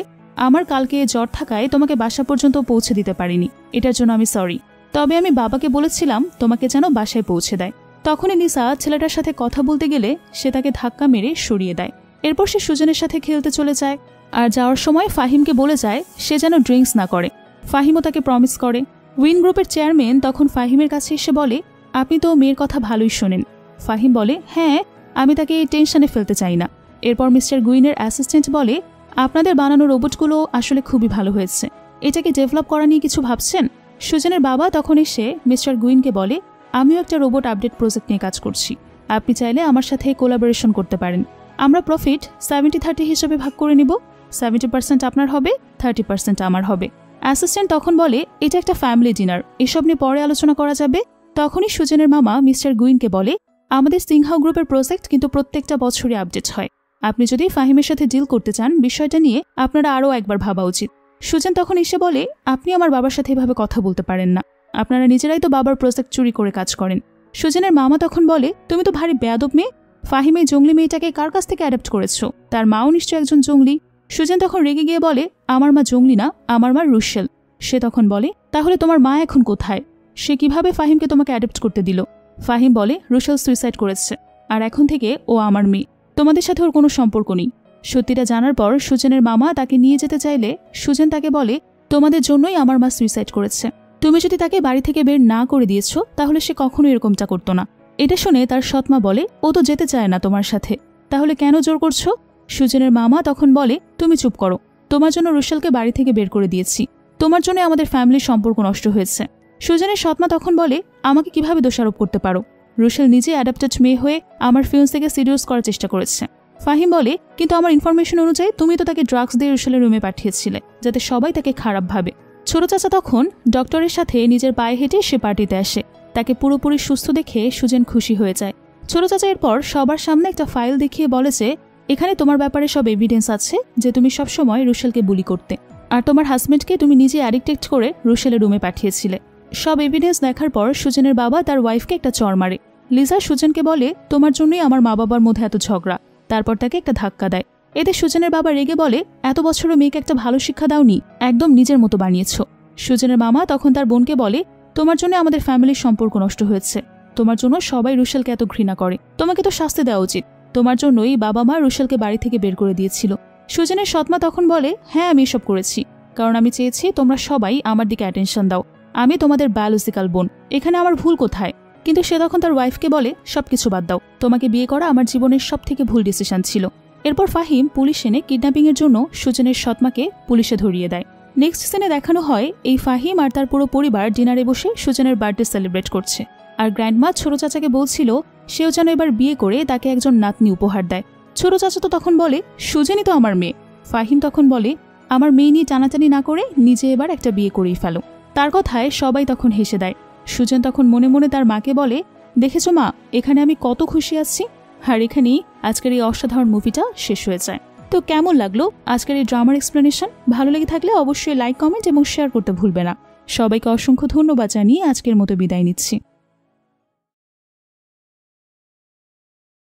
আমার কালকে জ্বর থাকায় তোমাকে বাসা পর্যন্ত পৌঁছে দিতে পারিনি, এটার জন্য আমি সরি, তবে আমি বাবাকে বলেছিলাম তোমাকে যেন বাসায় পৌঁছে দেয়। তখনই লিসা ছেলেটার সাথে কথা বলতে গেলে সে তাকে ধাক্কা মেরে সরিয়ে দেয়। এরপর সে সুজেনের সাথে খেলতে চলে যায় আর যাওয়ার সময় ফাহিমকে বলে যায় সে যেন ড্রিঙ্কস না করে। ফাহিমও তাকে প্রমিস করে। উইন গ্রুপের চেয়ারম্যান তখন ফাহিমের কাছে এসে বলে, আপনি তো মেয়ের কথা ভালোই শোনেন। ফাহিম বলে, হ্যাঁ, আমি তাকে টেনশনে ফেলতে চাই না। এরপর মিস্টার গুইনের অ্যাসিস্ট্যান্ট বলে, আপনাদের বানানো রোবটগুলো আসলে খুবই ভালো হয়েছে, এটাকে ডেভেলপ করা নিয়ে কিছু ভাবছেন? সুজেনের বাবা তখন এসে মিস্টার গুইনকে বলে, আমিও একটা রোবট আপডেট প্রজেক্ট নিয়ে কাজ করছি, আপনি চাইলে আমার সাথে কোলাবোরেশন করতে পারেন। আমরা প্রফিট 70-30 হিসেবে ভাগ করে নিব, 70% আপনার হবে, 30% আমার হবে। অ্যাসিস্ট্যান্ট তখন বলে, এটা একটা ফ্যামিলি ডিনার, এসব নিয়ে পরে আলোচনা করা যাবে। তখনই সুজেনের মামা মিস্টার গুইনকে বলে, আমাদের সিংহাও গ্রুপের প্রজেক্ট কিন্তু প্রত্যেকটা বছরই আপডেট হয়, আপনি যদি ফাহিমের সাথে ডিল করতে চান বিষয়টা নিয়ে আপনারা আরও একবার ভাবা উচিত। সুজেন তখন এসে বলে, আপনি আমার বাবার সাথে এভাবে কথা বলতে পারেন না, আপনারা নিজেরাই তো বাবার প্রজেক্ট চুরি করে কাজ করেন। সুজেনের মামা তখন বলে, তুমি তো ভারী বেয়াদব মেয়ে, ফাহিম এই জঙ্গলি মেয়েটাকে কার কাছ থেকে অ্যাডাপ্ট করেছো? তার মাও নিশ্চয় একজন জঙ্গলি। সুজেন তখন রেগে গিয়ে বলে, আমার মা জঙ্গলি না, আমার মা রুশেল। সে তখন বলে, তাহলে তোমার মা এখন কোথায়? সে কিভাবে ফাহিমকে তোমাকে অ্যাডাপ্ট করতে দিল? ফাহিম বলে, রুশেল সুইসাইড করেছে আর এখন থেকে ও আমার মেয়ে, তোমাদের সাথে ওর কোনো সম্পর্ক নেই। সত্যিটা জানার পর সুজেনের মামা তাকে নিয়ে যেতে চাইলে সুজেন তাকে বলে, তোমাদের জন্যই আমার মা সুইসাইড করেছে, তুমি যদি তাকে বাড়ি থেকে বের না করে দিয়েছো তাহলে সে কখনো এরকমটা করতো না। এটা শুনে তার সৎমা বলে, ও তো যেতে চায় না তোমার সাথে, তাহলে কেন জোর করছো? সুজেনের মামা তখন বলে, তুমি চুপ করো, তোমার জন্য রুশেলকে বাড়ি থেকে বের করে দিয়েছি, তোমার জন্য আমাদের ফ্যামিলির সম্পর্ক নষ্ট হয়েছে। সুজেনের সৎমা তখন বলে, আমাকে কিভাবে দোষারোপ করতে পারো? রুশেল নিজে অ্যাডাপ্টেড মেয়ে হয়ে আমার ফিয়ান্সেকে সিডিউস করার চেষ্টা করেছে। ফাহিম বলে, কিন্তু আমার ইনফরমেশন অনুযায়ী তুমি তো তাকে ড্রাগস দিয়ে রুশেলের রুমে পাঠিয়েছিলে যাতে সবাই তাকে খারাপ ভাবে। ছোট চাচা তখন ডক্টরের সাথে নিজের পায়ে হেঁটে সে পার্টিতে আসে। তাকে পুরোপুরি সুস্থ দেখে সুজেন খুশি হয়ে যায়। ছোট চাচা এরপর সবার সামনে একটা ফাইল দেখিয়ে বলে যে এখানে তোমার ব্যাপারে সব এভিডেন্স আছে যে তুমি সবসময় রুশেলকে বুলি করতে, আর তোমার হাজব্যান্ডকে তুমি নিজে অ্যাডিক্টেড করে রুশেলের রুমে পাঠিয়েছিলে। সব এভিডেন্স দেখার পর সুজেনের বাবা তার ওয়াইফকে একটা চড় মারে। লিজা সুজেনকে বলে তোমার জন্যই আমার মা বাবার মধ্যে এত ঝগড়া। তারপর তাকে একটা ধাক্কা দেয়। এতে সুজেনের বাবা রেগে বলে এত বছরও মেয়েকে একটা ভালো শিক্ষা দাওনি, একদম নিজের মতো বানিয়েছ। সুজেনের মামা তখন তার বোনকে বলে তোমার জন্য আমাদের ফ্যামিলির সম্পর্ক নষ্ট হয়েছে, তোমার জন্য সবাই রুশেলকে এত ঘৃণা করে, তোমাকে তো শাস্তি দেওয়া উচিত, তোমার জন্যই বাবা মা রুশেলকে বাড়ি থেকে বের করে দিয়েছিল। সুজেনের সৎমা তখন বলে হ্যাঁ আমি এসব করেছি, কারণ আমি চেয়েছি তোমরা সবাই আমার দিকে অ্যাটেনশন দাও, আমি তোমাদের বায়োলজিক্যাল বোন, এখানে আমার ভুল কোথায়? কিন্তু সে তখন তার ওয়াইফকে বলে সবকিছু বাদ দাও, তোমাকে বিয়ে করা আমার জীবনের সবথেকে ভুল ডিসিশন ছিল। এরপর ফাহিম পুলিশ এনে কিডন্যাপিংয়ের জন্য সুজেনের সৎমাকে পুলিশে ধরিয়ে দেয়। নেক্সট সিনে দেখানো হয় এই ফাহিম আর তার পুরো পরিবার ডিনারে বসে সুজেনের বার্থডে সেলিব্রেট করছে, আর গ্র্যান্ডমা ছোট চাচাকে বলছিল সেও যেন এবার বিয়ে করে তাকে একজন নাতনি উপহার দেয়। ছোট চাচা তো তখন বলে সুজেনই তো আমার মেয়ে। ফাহিম তখন বলে আমার মেয়ে নিয়ে টানাটানি না করে নিজে এবার একটা বিয়ে করেই ফেলো। তার কথায় সবাই তখন হেসে দেয়। সুজেন তখন মনে মনে তার মাকে বলে দেখেছো মা, এখানে আমি কত খুশি আছি। আর এখানেই আজকের এই অসাধারণ মুভিটা শেষ হয়ে যায়। তো কেমন লাগলো আজকের এই ড্রামার এক্সপ্লেনেশন? ভালো লেগে থাকলে অবশ্যই লাইক, কমেন্ট এবং শেয়ার করতে ভুলবে না। সবাইকে অসংখ্য ধন্যবাদ জানিয়ে আজকের মতো বিদায় নিচ্ছি।